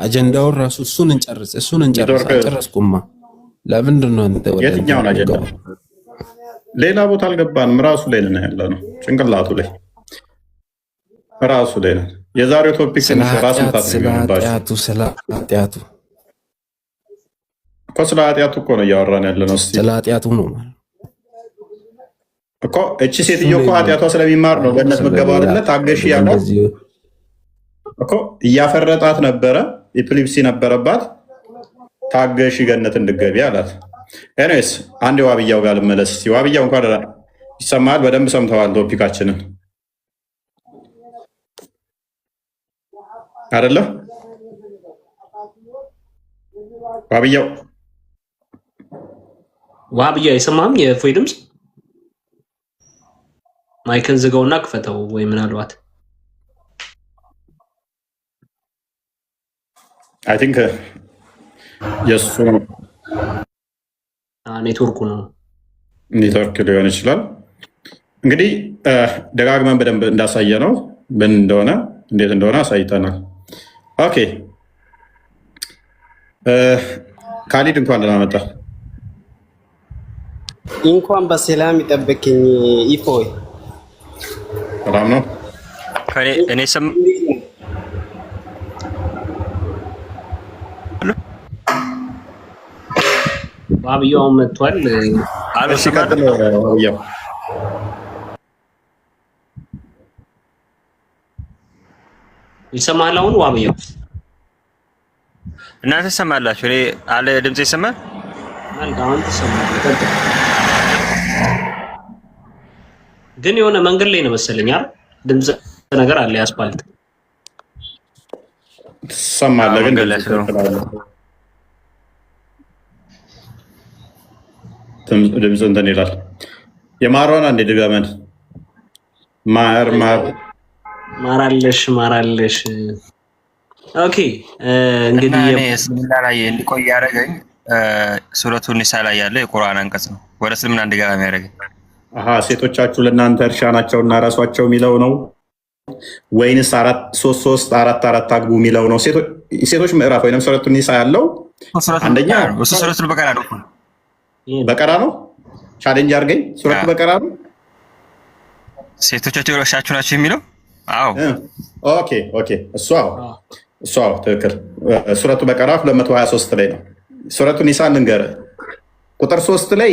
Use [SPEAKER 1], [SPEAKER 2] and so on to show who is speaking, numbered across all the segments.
[SPEAKER 1] አጀንዳውን ራሱ እሱን እንጨርስ አልጨረስኩማ። ለምንድን ነው አንተ ወደ
[SPEAKER 2] የትኛውን አጀንዳ? ሌላ ቦታ አልገባንም። ራሱ ላይ ነን ያለ ነው፣ ጭንቅላቱ ላይ ራሱ ላይ ነን። የዛሬው ቶፒክ ራሱን
[SPEAKER 1] ኃጢአቱ
[SPEAKER 2] እኮ ስለ ኃጢአቱ እኮ ነው እያወራን ያለ ነው።
[SPEAKER 1] ስለ ኃጢአቱ ነው
[SPEAKER 2] እኮ እቺ ሴትዮ እኮ ኃጢአቷ ስለሚማር ነው ገነት መገባ አይደለ? ታገሽ ያላት እኮ እያፈረጣት ነበረ፣ ኢፕሊፕሲ ነበረባት። ታገሽ ገነት እንድገቢ አላት። ኤኒዌይስ አንድ ዋብያው ጋር ልመለስ እስቲ። ዋብያው እንኳን ይሰማል፣ በደንብ ሰምተዋል ቶፒካችንን አይደለ?
[SPEAKER 3] ዋብያ አይሰማም? የፎይ ድምፅ ማይክን ዝጋውና ክፈተው ወይ ምናልባት
[SPEAKER 2] አይ ቲንክ የሱ
[SPEAKER 3] ኔትወርኩ ነው፣
[SPEAKER 2] ኔትወርክ ሊሆን ይችላል። እንግዲህ ደጋግመን በደንብ እንዳሳየ ነው ምን እንደሆነ እንዴት እንደሆነ አሳይተናል። ኦኬ ካሊድ እንኳን ደህና መጣ።
[SPEAKER 4] እንኳን በሰላም ይጠብቅኝ። ኢፎይ
[SPEAKER 2] ሰላም ነው?
[SPEAKER 5] እኔ ሰም
[SPEAKER 3] ዋብያው መጥቷል። ይሰማል አሁን? ዋብያው
[SPEAKER 5] እናንተ ሰማላችሁ? እኔ አለ ድምጽ ይሰማል?
[SPEAKER 3] አሁን ተሰማል። ግን የሆነ መንገድ ላይ ነው መሰለኝ አይደል? ድምጽ ነገር አለ። ያስፓልት
[SPEAKER 2] ትሰማለህ? ግን ድምፅ እንትን ይላል። የማሯን አንዴ ድገመን።
[SPEAKER 3] ማራለሽ። ኦኬ እንግዲህ
[SPEAKER 5] እስልምና ላይ እንዲቆይ ያደረገኝ ሱረቱ ኒሳ ላይ ያለው የቁርአን አንቀጽ ነው ወደ እስልምና እንዲገባ የሚያደርገኝ።
[SPEAKER 2] ሴቶቻችሁ ለእናንተ እርሻ ናቸውና ራሷቸው የሚለው ነው ወይንስ 3-4 አግቡ የሚለው ነው? ሴቶች ምዕራፍ ወይም ሱረቱ ኒሳ ያለው አንደኛ
[SPEAKER 5] ሱረቱ በቀራ ነው።
[SPEAKER 2] በቀራ ነው። ቻሌንጅ አድርገኝ። ሱረቱ በቀራ ነው።
[SPEAKER 5] ሴቶቻችሁ እርሻችሁ ናቸው የሚለው? አዎ።
[SPEAKER 2] ኦኬ እሷ ትክክል። ሱረቱ በቀራ 223 ላይ ነው። ሱረቱ ኒሳ ልንገርህ ቁጥር 3 ላይ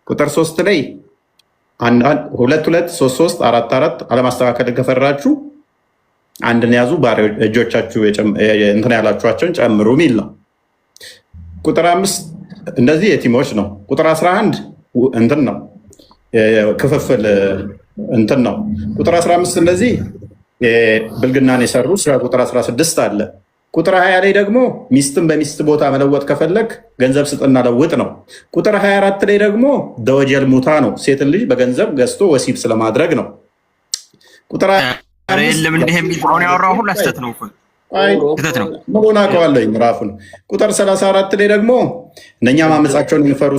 [SPEAKER 2] 2-2-3-3-4-4 አለማስተካከል ከፈራችሁ አንድን ያዙ፣ እጆቻችሁ እንትን ያላችኋቸውን ጨምሩ የሚል ነው። ቁጥር 5 እንደዚህ የቲሞች ነው። ቁጥር 11 እንትን ነው ክፍፍል እንትን ነው። ቁጥር 15 እንደዚህ ብልግናን የሰሩ ስለ ቁጥር 16 አለ። ቁጥር 20 ላይ ደግሞ ሚስትን በሚስት ቦታ መለወጥ ከፈለግ ገንዘብ ስጥና ለውጥ ነው። ቁጥር 24 ላይ ደግሞ ደወጀል ሙታ ነው፣ ሴትን ልጅ በገንዘብ ገዝቶ ወሲብ ስለማድረግ ነው። ቁጥር መሆን አውቀዋለኝ ምዕራፉን። ቁጥር 34 ላይ ደግሞ እነኛ ማመፃቸውን የሚፈሩ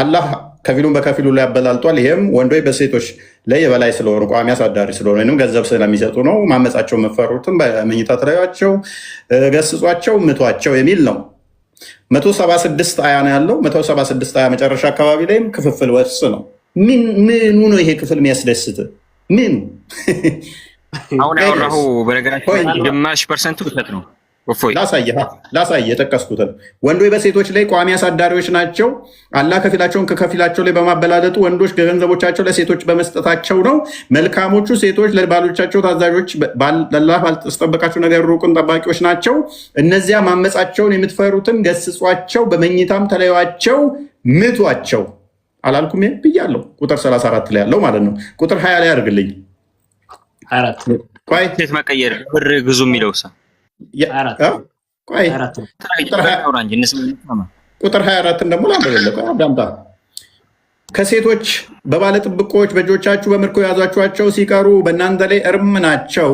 [SPEAKER 2] አላህ ከፊሉን በከፊሉ ላይ ያበላልጧል። ይህም ወንዶች በሴቶች ላይ የበላይ ስለሆኑ ቋሚ አሳዳሪ ስለሆኑ ወይም ገንዘብ ስለሚሰጡ ነው። ማመፃቸው የምፈሩትም በመኝታ ተለያቸው፣ ገስጿቸው፣ ምቷቸው የሚል ነው። 176 አያ ነው ያለው። 176 አያ መጨረሻ አካባቢ ላይም ክፍፍል ወርስ ነው። ምኑ ነው ይሄ ክፍል የሚያስደስት? ምኑ
[SPEAKER 5] አሁን ያወራሁ በነገራችን ግማሽ ፐርሰንቱ ውሸት ነው።
[SPEAKER 2] ላሳይ የጠቀስኩትን ወንዶች በሴቶች ላይ ቋሚ አሳዳሪዎች ናቸው። አላህ ከፊላቸውን ከከፊላቸው ላይ በማበላለጡ ወንዶች ገንዘቦቻቸው ለሴቶች በመስጠታቸው ነው። መልካሞቹ ሴቶች ለባሎቻቸው ታዛዦች፣ ለአላህ ባልተጠበቃቸው ነገር ሩቁን ጠባቂዎች ናቸው። እነዚያ ማመፃቸውን የምትፈሩትን ገስጿቸው፣ በመኝታም ተለዩዋቸው፣ ምቷቸው። አላልኩም ብያለሁ። ቁጥር 34 ላይ ያለው ማለት ነው። ቁጥር 20 ላይ አድርግልኝ።
[SPEAKER 5] ሴት መቀየር ብር ግዙ የሚለው
[SPEAKER 2] ቁጥር 24 ደግሞ ላምጣ። ከሴቶች በባለጥብቆች በእጆቻችሁ በምርኮ የያዟችኋቸው ሲቀሩ በእናንተ ላይ እርም ናቸው።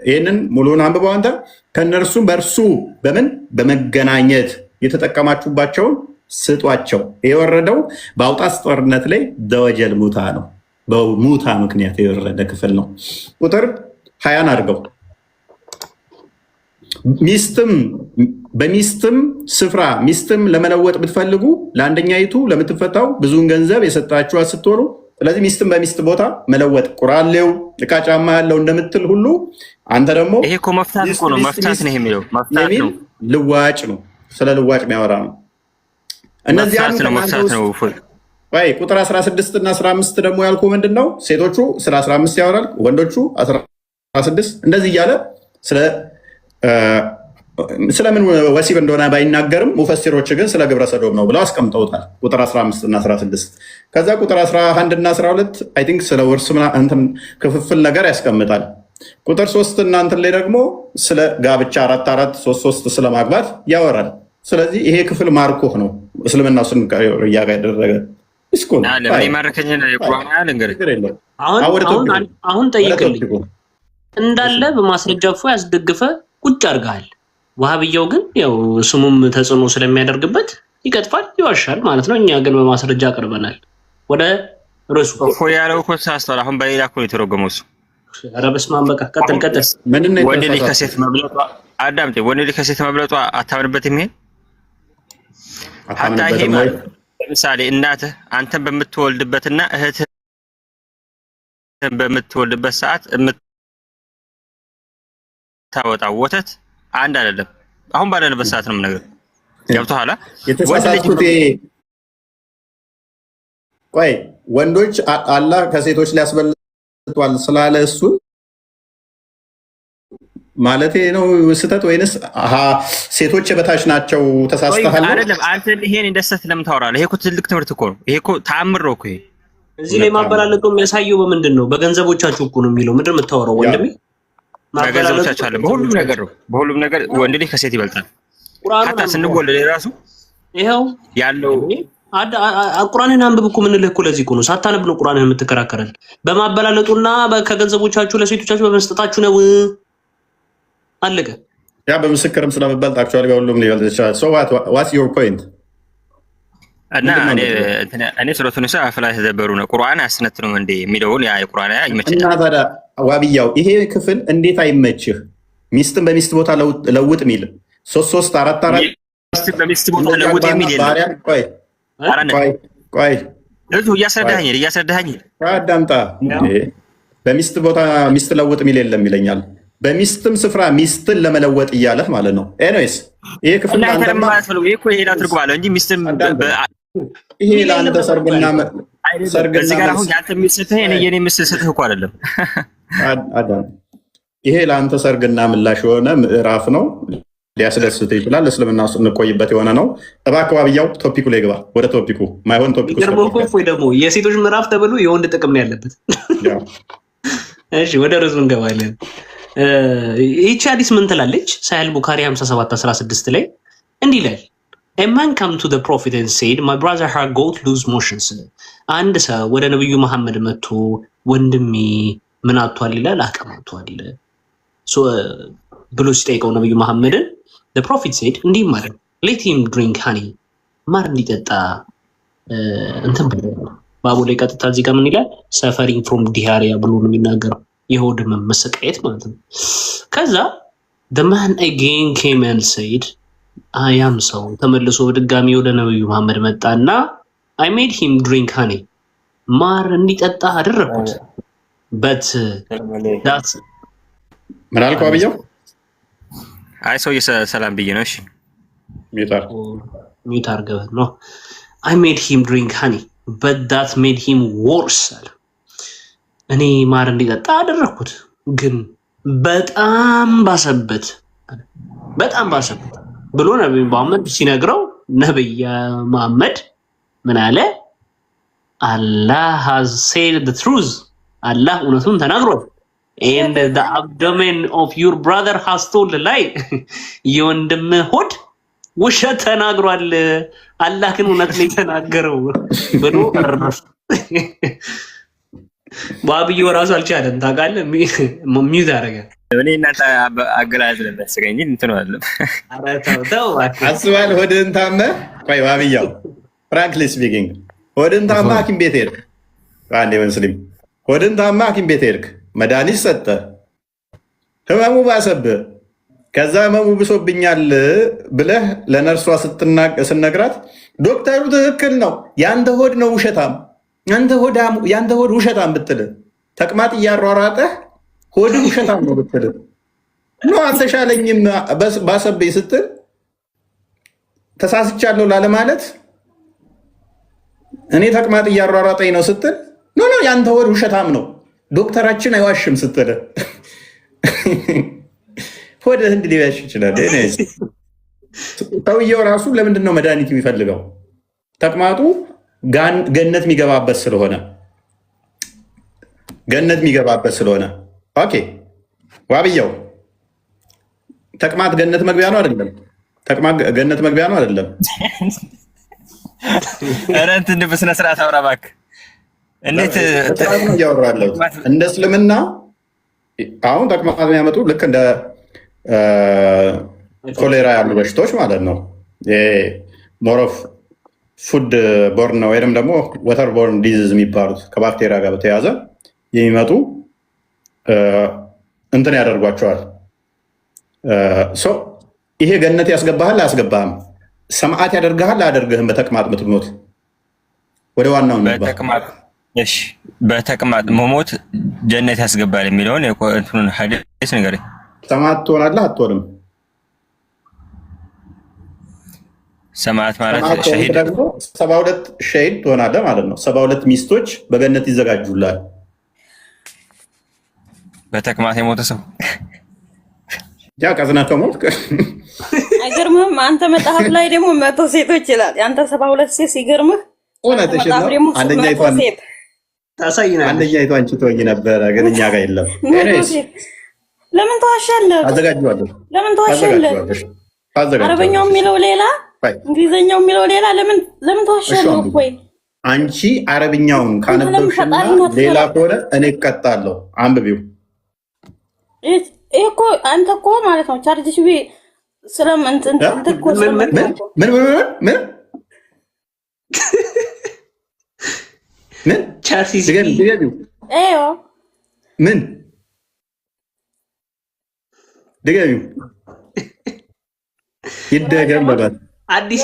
[SPEAKER 2] ይህንን ሙሉውን አንብበው አንተ። ከእነርሱም በእርሱ በምን በመገናኘት የተጠቀማችሁባቸውን ስጧቸው። የወረደው በአውጣት ጦርነት ላይ ደወጀል ሙታ ነው። በሙታ ምክንያት የወረደ ክፍል ነው። ቁጥር 20 አድርገው። ሚስትም በሚስትም ስፍራ ሚስትም ለመለወጥ ብትፈልጉ ለአንደኛይቱ ለምትፈታው ብዙውን ገንዘብ የሰጣችኋት ስትሆኑ፣ ስለዚህ ሚስትም በሚስት ቦታ መለወጥ ቁራሌው ዕቃ ጫማ ያለው እንደምትል ሁሉ አንተ ደግሞ
[SPEAKER 5] ይሄ እኮ መፍታት እኮ ነው። መፍታት ነው የሚለው መፍታት ነው።
[SPEAKER 2] ልዋጭ ነው። ስለ ልዋጭ የሚያወራ ነው። እነዚህ
[SPEAKER 5] መፍታት ነው።
[SPEAKER 2] ወይ ቁጥር 16 እና 15 ደግሞ ያልኩ ምንድን ነው? ሴቶቹ ስለ 15 ያወራል፣ ወንዶቹ 16 እንደዚህ እያለ ስለምን ወሲብ እንደሆነ ባይናገርም ሙፈሲሮች ግን ስለ ግብረ ሰዶም ነው ብለው አስቀምጠውታል። ቁጥር 15 እና 16 ከዛ ቁጥር 11 እና 12 አይ ቲንክ ስለ ውርስ ክፍፍል ነገር ያስቀምጣል። ቁጥር 3 እና እንትን ላይ ደግሞ ስለ ጋብቻ 4 ስለማግባት ያወራል። ስለዚህ ይሄ ክፍል ማርኮህ ነው እስልምና ስን ያደረገ
[SPEAKER 3] አሁን ጠይቅልኝ እንዳለ በማስረጃ ያስደግፈ ቁጭ አድርገሃል። ዋሃብያው ግን ያው ስሙም ተጽዕኖ ስለሚያደርግበት ይቀጥፋል፣ ይዋሻል ማለት ነው። እኛ ግን በማስረጃ አቅርበናል። ወደ ርዕሱ
[SPEAKER 5] ያለው እኮ ሳስተዋል። አሁን በሌላ እኮ የተረጎመው እሱ።
[SPEAKER 3] ኧረ በስመ አብ በቃ ቀጥል።
[SPEAKER 5] ወንድ ልጅ ከሴት መብለጧ አዳምጤ፣ ወንድ ልጅ ከሴት መብለጧ አታምንበትም? ይሄ ሀታ ይሄ ማለት ለምሳሌ እናትህ አንተን በምትወልድበትና እህትህን በምትወልድበት ሰዓት የምታወጣው ወተት አንድ አይደለም። አሁን ባለንበት ሰዓት ነው የምነግርህ። ገብቶሃል?
[SPEAKER 2] ቆይ ወንዶች አላህ ከሴቶች ሊያስበልጧል ስላለ እሱ ማለቴ ነው ስተት ወይንስ ሴቶች የበታች ናቸው? ተሳስተሃል
[SPEAKER 5] አይደለም። አንተ ይሄን እንደሰት ለምን ታወራለህ? ይሄ እኮ ትልቅ ትምህርት እኮ ነው። ይሄ እኮ ተአምር ነው እኮ። ይሄ
[SPEAKER 3] እዚህ ላይ ማበላለጡ የሚያሳየው በምንድን ነው? በገንዘቦቻችሁ እኮ ነው የሚለው። ምንድን ነው የምታወራው ወንድሜ?
[SPEAKER 5] በገንዘቦቻችሁ አለ። በሁሉም ነገር ነው። በሁሉም ነገር ወንድ ልጅ ከሴት ይበልጣል። ሀታ ስንወለድ የራሱ
[SPEAKER 3] ይሄው
[SPEAKER 5] ያለው
[SPEAKER 3] ቁርአንን አንብብ እኮ ምንልህ እኮ ለዚህ እኮ ነው። ሳታነብ ነው ቁርአንን የምትከራከረን። በማበላለጡና ከገንዘቦቻችሁ ለሴቶቻችሁ በመስጠታችሁ ነው። አለቀ።
[SPEAKER 2] ያ በምስክርም ስለመበልጥ አክቹዋሊ በሁሉም ሊበልጥ ይችላል። ሶ ዋትስ ዮር ፖይንት?
[SPEAKER 5] እና እኔ ሱረቱ ኒሳ አፍላ ተደበሩ ነው ቁርአን አያስነትኑም እንዴ የሚለውን ያ የቁርአን አያ ይመችላል።
[SPEAKER 2] እና ታዲያ ዋብያው ይሄ ክፍል እንዴት አይመችህ? ሚስትን በሚስት ቦታ ለውጥ የሚል 3 4
[SPEAKER 5] ሚስትን በሚስት ቦታ ለውጥ የሚል የለም። ቆይ ለቱ እያስረዳኸኝ አዳምጣ።
[SPEAKER 2] በሚስት ቦታ ሚስት ለውጥ የሚል የለም ይለኛል። በሚስትም ስፍራ ሚስትን ለመለወጥ እያለህ ማለት ነው። ኤኒዌይስ ይሄ ክፍል
[SPEAKER 5] ይሄ ትርጉም አለው እንጂ ሚስትን
[SPEAKER 2] ይሄ ለአንተ ሰርግና
[SPEAKER 5] በዚህ ጋር አሁን ያንተ የሚሰጥህ የኔ የምሰጥህ እኮ አይደለም።
[SPEAKER 2] ይሄ ለአንተ ሰርግና ምላሽ የሆነ ምዕራፍ ነው። ሊያስደስት ይችላል። እስልምና ውስጥ እንቆይበት የሆነ ነው። እባክህ ዋብያው ቶፒኩ ላይ ግባ። ወደ ቶፒኩ ማይሆን ቶፒኩ
[SPEAKER 3] ወይ ደግሞ የሴቶች ምዕራፍ ተብሎ የወንድ ጥቅም ነው ያለበት። እሺ ወደ ርዕሱ እንገባለን። ይህች ሐዲስ ምን ትላለች? ሳሂህ ቡኻሪ 57:16 ላይ እንዲህ ይላል A man come to the prophet and said, my brother had got loose motions. አንድ ሰው ወደ ነብዩ መሐመድ መጥቶ ወንድሜ ምን አጥቷል ይላል፣ አቅም አጥቷል ብሎ ሲጠይቀው ነብዩ መሐመድን the prophet said እንዲህ ማለት let him drink honey ማር እንዲጠጣ እንትን ባቡ ላይ ቀጥታ እዚህ ጋር ምን ይላል? suffering from diarrhea ብሎ ነው የሚናገረው፣ የሆድ መሰቃየት ማለት ነው። ከዛ the man again came and said አያም ሰው ተመልሶ በድጋሚ ወደ ነብዩ መሐመድ መጣና I made him drink honey ማር እንዲጠጣ አደረኩት but that's
[SPEAKER 2] ምን አልከው አብየው?
[SPEAKER 5] አይ ሰው ሰላም ብዬ ነው። እሺ
[SPEAKER 2] ሚውት
[SPEAKER 3] አድርገህ ነው። I made him drink honey but that made him worse እኔ ማር እንዲጠጣ አደረኩት ግን በጣም ባሰበት ብሎ ነብዩ መሐመድ ሲነግረው ነብዩ መሐመድ ምን አለ? Allah has said the truth አላህ እውነቱን ተናግሯል። and the abdomen of your brother has told a lie የወንድምህ ሆድ ውሸት ተናግሯል፣ አላህ ግን እውነት ነው የተናገረው ብሎ አረፈ። ባብዩ ራሱ አልቻለም ታውቃለህ። ሚውት አደረገ።
[SPEAKER 5] እኔ እናንተ አገላዝ ለምትሰገኝ እንትን ነው
[SPEAKER 3] አረ ተው
[SPEAKER 2] አስባል ሆድን ታመ ቆይ ባብያው frankly speaking ሆድን ታመ ሐኪም ቤት ሄድክ አንዴ ሙስሊም ሆድን ታመ ሐኪም ቤት ሄድክ መድኃኒት ሰጠ ህመሙ ባሰብህ ከዛ ህመሙ ብሶብኛል ብለህ ለነርሷ ስነግራት ዶክተሩ ትክክል ነው ያንተ ሆድ ነው ውሸታም፣ ያንተ ሆድ ውሸታም ብትል ተቅማጥ እያሯሯጠህ ሆድ ውሸታም ነው ብትል ኖ አልተሻለኝም ባሰበኝ ስትል ተሳስቻለሁ ላለማለት እኔ ተቅማጥ እያሯሯጠኝ ነው ስትል ኖ ያንተ ሆድ ውሸታም ነው ዶክተራችን አይዋሽም ስትል ሆድህ እንዲህ ሊበሽ ይችላል። ሰውየው ራሱ ለምንድን ነው መድኃኒት የሚፈልገው? ተቅማጡ ገነት የሚገባበት ስለሆነ ኦኬ ዋብያው ተቅማጥ ገነት መግቢያ ነው አይደለም? ተቅማጥ ገነት መግቢያ ነው አይደለም?
[SPEAKER 5] ኧረ እንትን በስነ ስርዓት አውራ እባክህ። እንዴት
[SPEAKER 2] እያወራለሁ እንደ እስልምና አሁን ተቅማጥ የሚያመጡ ልክ እንደ ኮሌራ ያሉ በሽታዎች ማለት ነው። ሞሮፍ ፉድ ቦርን ወይም ደግሞ ወተር ቦርን ዲዚዝ የሚባሉት ከባክቴሪያ ጋር በተያያዘ የሚመጡ እንትን ያደርጓቸዋል። ይሄ ገነት ያስገባሃል አያስገባህም? ሰማዕት ያደርግሃል አያደርግህም? በተቅማጥ ምትሞት ወደ ዋናው
[SPEAKER 5] በተቅማጥ መሞት ጀነት ያስገባል የሚለውን እንትኑን ሐዲስ ንገረኝ።
[SPEAKER 2] ሰማዕት ትሆናለህ አትሆንም?
[SPEAKER 5] ሰማዕት ማለት ሸሂድ
[SPEAKER 2] ደግሞ 72 ሸሂድ ትሆናለህ ማለት ነው። 72 ሚስቶች በገነት ይዘጋጁላል።
[SPEAKER 5] በተቅማጥ የሞተ ሰው
[SPEAKER 2] ያ ቀዝና ከሞት
[SPEAKER 6] አይገርምህም? አንተ መጽሐፍ ላይ ደግሞ 100 ሴቶች ይላል። ያንተ 72 ሴት ሲገርምህ
[SPEAKER 2] እውነትሽ ነው። አንደኛይቱ አንቺ ትወኝ ነበረ፣ ግን እኛ ጋር የለም።
[SPEAKER 6] ለምን ተዋሻለህ?
[SPEAKER 2] አዘጋጅዋለሁ።
[SPEAKER 6] ለምን ተዋሻለህ? አረበኛው የሚለው ሌላ፣ እንግሊዘኛው የሚለው ሌላ። ለምን ተዋሻለህ? ወይ
[SPEAKER 2] አንቺ አረብኛውን ካነበብሽና ሌላ ከሆነ እኔ እቀጣለሁ። አንብቢው።
[SPEAKER 6] ይሄ እኮ አንተ እኮ ማለት ነው ቻርጅ ሺ ስለምንትን እኮ
[SPEAKER 2] ምን
[SPEAKER 3] ቻርሲ
[SPEAKER 2] ምን ድገሚው ይደገም በላት።
[SPEAKER 3] አዲስ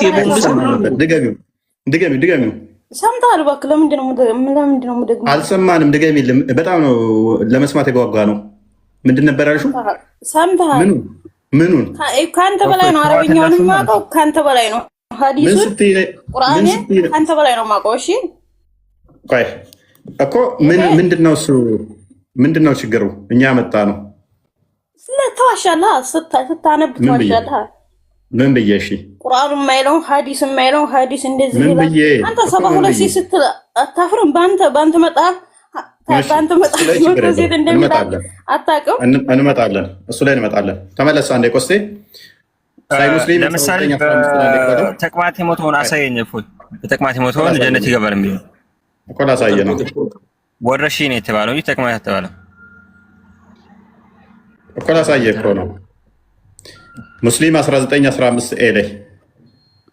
[SPEAKER 2] ድገሚው
[SPEAKER 6] ሰምተሃል? እባክህ ለምንድን ነው የምደግመው?
[SPEAKER 2] አልሰማንም። ድገሚልም። በጣም ነው ለመስማት የጓጓ ነው። ምንድን ነበር ያልሽው?
[SPEAKER 6] ሰምተሃል?
[SPEAKER 2] ምኑን?
[SPEAKER 6] ከአንተ በላይ ነው አረብኛውን የማውቀው፣ ከአንተ በላይ ነው ሐዲሱን ቁርአን ከአንተ በላይ ነው የማውቀው። እሺ
[SPEAKER 2] ቆይ እኮ ምንድን ነው እሱ? ምንድን ነው ችግሩ? እኛ መጣ ነው
[SPEAKER 6] ተዋሻለህ፣ ስታነብ ተዋሻለህ።
[SPEAKER 2] ምን ብዬ? እሺ
[SPEAKER 6] ቁርአኑ የማይለውን ሐዲስ የማይለውን ሐዲስ እንደዚህ ይላል። አንተ 72 ሴት ስትል አታፍርም? በአንተ መጽሐፍ ሴት እንደሚላል አታውቅም?
[SPEAKER 2] እንመጣለን፣ እሱ ላይ እንመጣለን። ተመለስ አንዴ ቆስቴ።
[SPEAKER 5] ለምሳሌ ተቅማጥ የሞተውን አሳየኝ። በተቅማጥ የሞተውን ጀነት ይገባል የሚለው
[SPEAKER 2] እኮ ላሳየ ነው።
[SPEAKER 5] ወረርሽኝ ነው የተባለው እንጂ ተቅማጥ የተባለው
[SPEAKER 2] እኮ ላሳየ እኮ ነው። ሙስሊም 1915 ኤ ላይ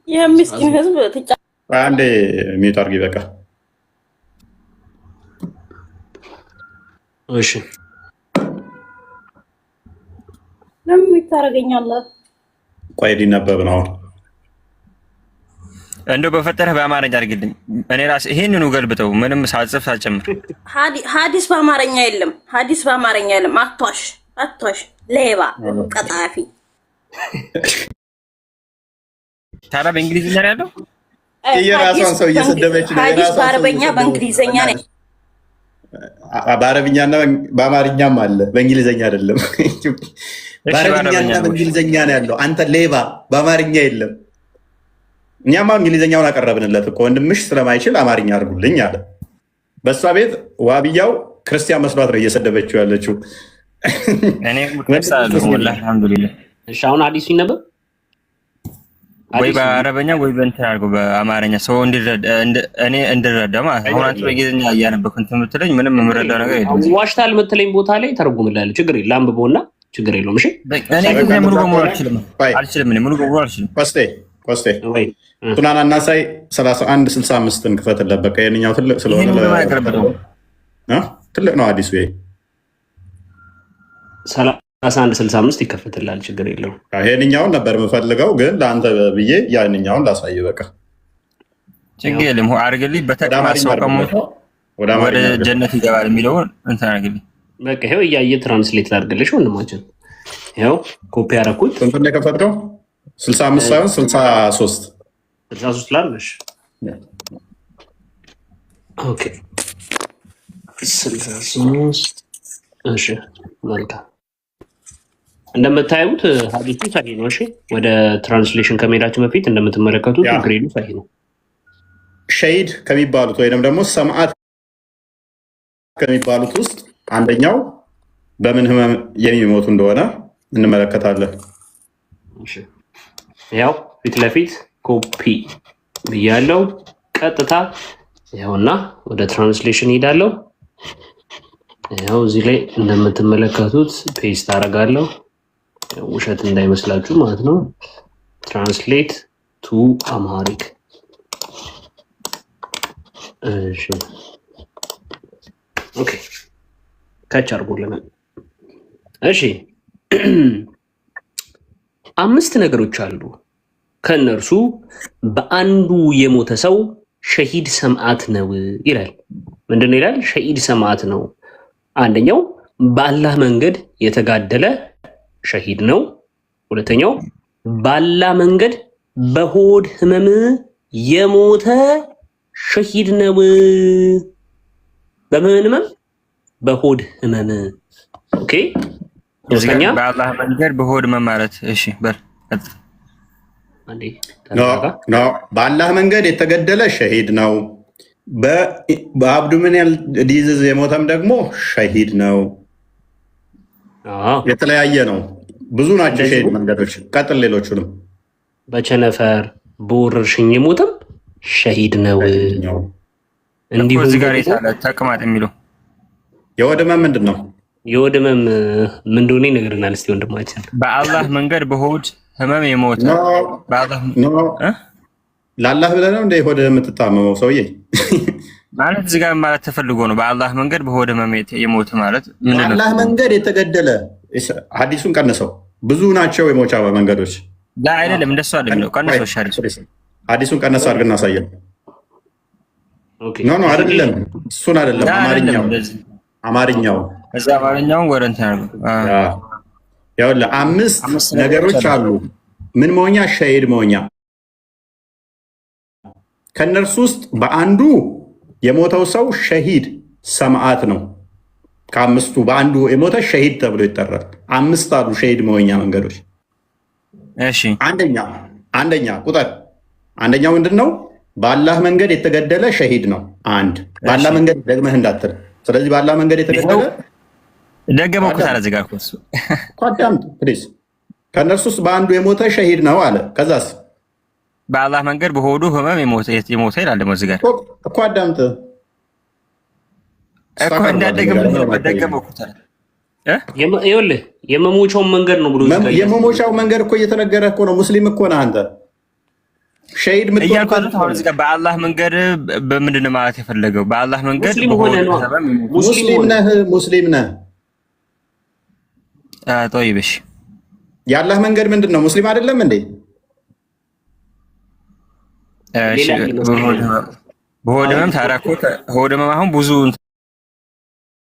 [SPEAKER 6] የምስኪን ህዝብ
[SPEAKER 2] አንዴ ሚዩት አድርጊ በቃ።
[SPEAKER 3] እሺ
[SPEAKER 6] ለምን ታረጋኛለህ?
[SPEAKER 2] ቆይ ሊነበብ ነው።
[SPEAKER 5] እንደው በፈጠረህ በአማርኛ አድርግልኝ። እኔ ራስ ይሄንኑ ገልብጠው ምንም ሳጽፍ ሳልጨምር።
[SPEAKER 6] ሐዲስ በአማርኛ የለም። ሐዲስ በአማርኛ የለም። አቷሽ ሌባ ቀጣፊ።
[SPEAKER 5] ታዲያ በእንግሊዝኛ ነው ያለው።
[SPEAKER 2] የራሷን ሰው እየሰደበች ነው።
[SPEAKER 6] ሐዲስ በአረበኛ በእንግሊዝኛ ነው።
[SPEAKER 2] በአረብኛና በአማርኛም አለ፣ በእንግሊዝኛ አይደለም። በአረብኛና በእንግሊዝኛ ነው ያለው። አንተ ሌባ፣ በአማርኛ የለም። እኛማ እንግሊዝኛውን አቀረብንለት እኮ ወንድምሽ ስለማይችል አማርኛ አድርጉልኝ አለ። በእሷ ቤት ዋብያው ክርስቲያን መስሏት ነው እየሰደበችው ያለችው።
[SPEAKER 5] አልሐምዱሊላህ።
[SPEAKER 3] እሺ አሁን አዲሱ ይነበብ
[SPEAKER 5] ወይ በአረበኛ ወይ በእንትን አድርገው በአማርኛ ሰው እኔ እንድረዳ ማለት ነው። አሁን አንተ በእንግሊዝኛ እያነበብክ እንትን የምትለኝ ምንም የምረዳው ነገር የለም።
[SPEAKER 3] ዋሽታል የምትለኝ ቦታ ላይ ተርጉምልሃለሁ። ችግር የለም፣ አንብበውና ችግር የለውም። እሺ
[SPEAKER 5] እኔ ግን ሙሉ በሙሉ አልችልም። ሙሉ በሙሉ አልችልም።
[SPEAKER 2] ኮስቴ ሱናን አናሳይ 3165ን ክፈትለት። በቃ የእኛው ትልቅ ስለሆነ ትልቅ ነው አዲሱ።
[SPEAKER 3] 3165 ይከፈትላል። ችግር የለውም።
[SPEAKER 2] ይሄንኛውን ነበር የምፈልገው ግን ለአንተ ብዬ ያንኛውን ላሳይ። በቃ
[SPEAKER 5] ችግር የለም። አድርግልኝ። በተቅማጥ ሰው ከሞተ ወደ ጀነት ይገባል የሚለውን እንትን አድርግልኝ።
[SPEAKER 3] በቃ ይኸው እያየ ትራንስሌት ላድርግልሽ ወንድማችን። ይኸው ኮፒ ያደረኩት።
[SPEAKER 2] ስንት ነው የከፈትከው? 65 ሳይሆን 63
[SPEAKER 3] ላልሽ። ኦኬ 63። እሺ መልካም። እንደምታዩት ሀዲሱ ሳሂህ ነው። እሺ ወደ ትራንስሌሽን ከመሄዳችን በፊት እንደምትመለከቱት ግሬዱ ሳሂህ ነው።
[SPEAKER 2] ሸሂድ ከሚባሉት ወይንም ደግሞ ሰማዕት ከሚባሉት ውስጥ አንደኛው በምን ህመም የሚሞቱ እንደሆነ እንመለከታለን።
[SPEAKER 3] ያው ፊት ለፊት ኮፒ ብያለው። ቀጥታ ያውና ወደ ትራንስሌሽን ሄዳለው። ያው እዚህ ላይ እንደምትመለከቱት ፔስት አደርጋለሁ። ውሸት እንዳይመስላችሁ ማለት ነው። ትራንስሌት ቱ አምሃሪክ። እሺ ኦኬ ካች አድርጎልናል። እሺ 5 ነገሮች አሉ። ከነርሱ በአንዱ የሞተ ሰው ሸሂድ ሰማዕት ነው ይላል። ምንድነው ይላል? ሸሂድ ሰማዕት ነው። አንደኛው በአላህ መንገድ የተጋደለ ሸሂድ ነው። ሁለተኛው በአላህ መንገድ በሆድ ህመም የሞተ ሸሂድ ነው። በምን ህመም? በሆድ ህመም። ኦኬ ሶስተኛ
[SPEAKER 5] በአላህ መንገድ በሆድ ህመም ማለት እሺ በል
[SPEAKER 2] አንዴ ኖ በአላህ መንገድ የተገደለ ሸሂድ ነው። በአብዶሚናል ዲዚዝ የሞተም ደግሞ ሸሂድ ነው። የተለያየ ነው። ብዙ ናቸው ሸሂድ መንገዶች። ቀጥል ሌሎቹንም።
[SPEAKER 3] በቸነፈር በወረርሽኝ የሞተም ሸሂድ ነው።
[SPEAKER 5] እንዲሁ እዚህ ጋር የታለ ተቅማጥ የሚለው
[SPEAKER 2] የሆድ ህመም ምንድን ነው?
[SPEAKER 3] የሆድ ህመም ምን እንደሆነ ይነግረናል። እስቲ ወንድማችን
[SPEAKER 5] በአላህ መንገድ በሆድ ህመም የሞተ
[SPEAKER 2] ለአላህ ብለህ ነው እንደ ሆድ የምትታመመው ሰውዬ?
[SPEAKER 5] ማለት እዚህ ጋር ማለት ተፈልጎ ነው። በአላህ መንገድ በሆድ ህመም የሞተ ማለት ምንድን ነው?
[SPEAKER 2] በአላህ መንገድ የተገደለ ሀዲሱን ቀንሰው። ብዙ ናቸው የሞቻ መንገዶች።
[SPEAKER 5] አይደለም እንደሱ አይደለም። ቀንሰው
[SPEAKER 2] ሀዲሱን ቀነሰው አድርገን እናሳየን። ኖ አይደለም፣ እሱን አይደለም። አማርኛው
[SPEAKER 5] እዛ አማርኛውን ወደ እንትን አድርገው።
[SPEAKER 2] ይኸውልህ 5 ነገሮች አሉ። ምን መሆኛ? ሸሂድ መሆኛ። ከነርሱ ውስጥ በአንዱ የሞተው ሰው ሸሂድ ሰማዕት ነው። ከ5ቱ በአንዱ የሞተ ሸሂድ ተብሎ ይጠራል። 5 አሉ ሸሂድ መሆኛ መንገዶች።
[SPEAKER 5] እሺ
[SPEAKER 2] አንደኛ ቁጥር አንደኛው ምንድን ነው? በአላህ መንገድ የተገደለ ሸሂድ ነው። አንድ በአላህ መንገድ ደግመህ እንዳትል። ስለዚህ በአላህ መንገድ የተገደለ
[SPEAKER 5] ደገመው እኮ ታዲያ እዚህ ጋር እኮ
[SPEAKER 2] አዳምጥ ፕሊዝ። ከእነርሱ ውስጥ በአንዱ የሞተ ሸሂድ ነው አለ። ከዛስ
[SPEAKER 5] በአላህ መንገድ በሆዱ ህመም የሞተ ይላል። ደግሞ እዚህ ጋር
[SPEAKER 2] እኮ አዳምጥ
[SPEAKER 5] እኮ እንዳደገመው እኮ ታዲያ
[SPEAKER 3] ይኸውልህ የመሞቻውን መንገድ ነው ብሎ
[SPEAKER 2] የመሞቻው መንገድ እኮ እየተነገረ እኮ ነው። ሙስሊም እኮ ነህ አንተ። ሸሂድ
[SPEAKER 5] እያልኳት አሁን እዚህ ጋር በአላህ መንገድ በምንድን ነው ማለት የፈለገው? በአላህ መንገድ
[SPEAKER 2] ሙስሊም ነህ።
[SPEAKER 5] ጦይብሽ
[SPEAKER 2] የአላህ መንገድ ምንድን ነው? ሙስሊም አይደለም እንዴ?
[SPEAKER 5] በሆድ ህመም ታዲያ እኮ ሆድ ህመም አሁን ብዙ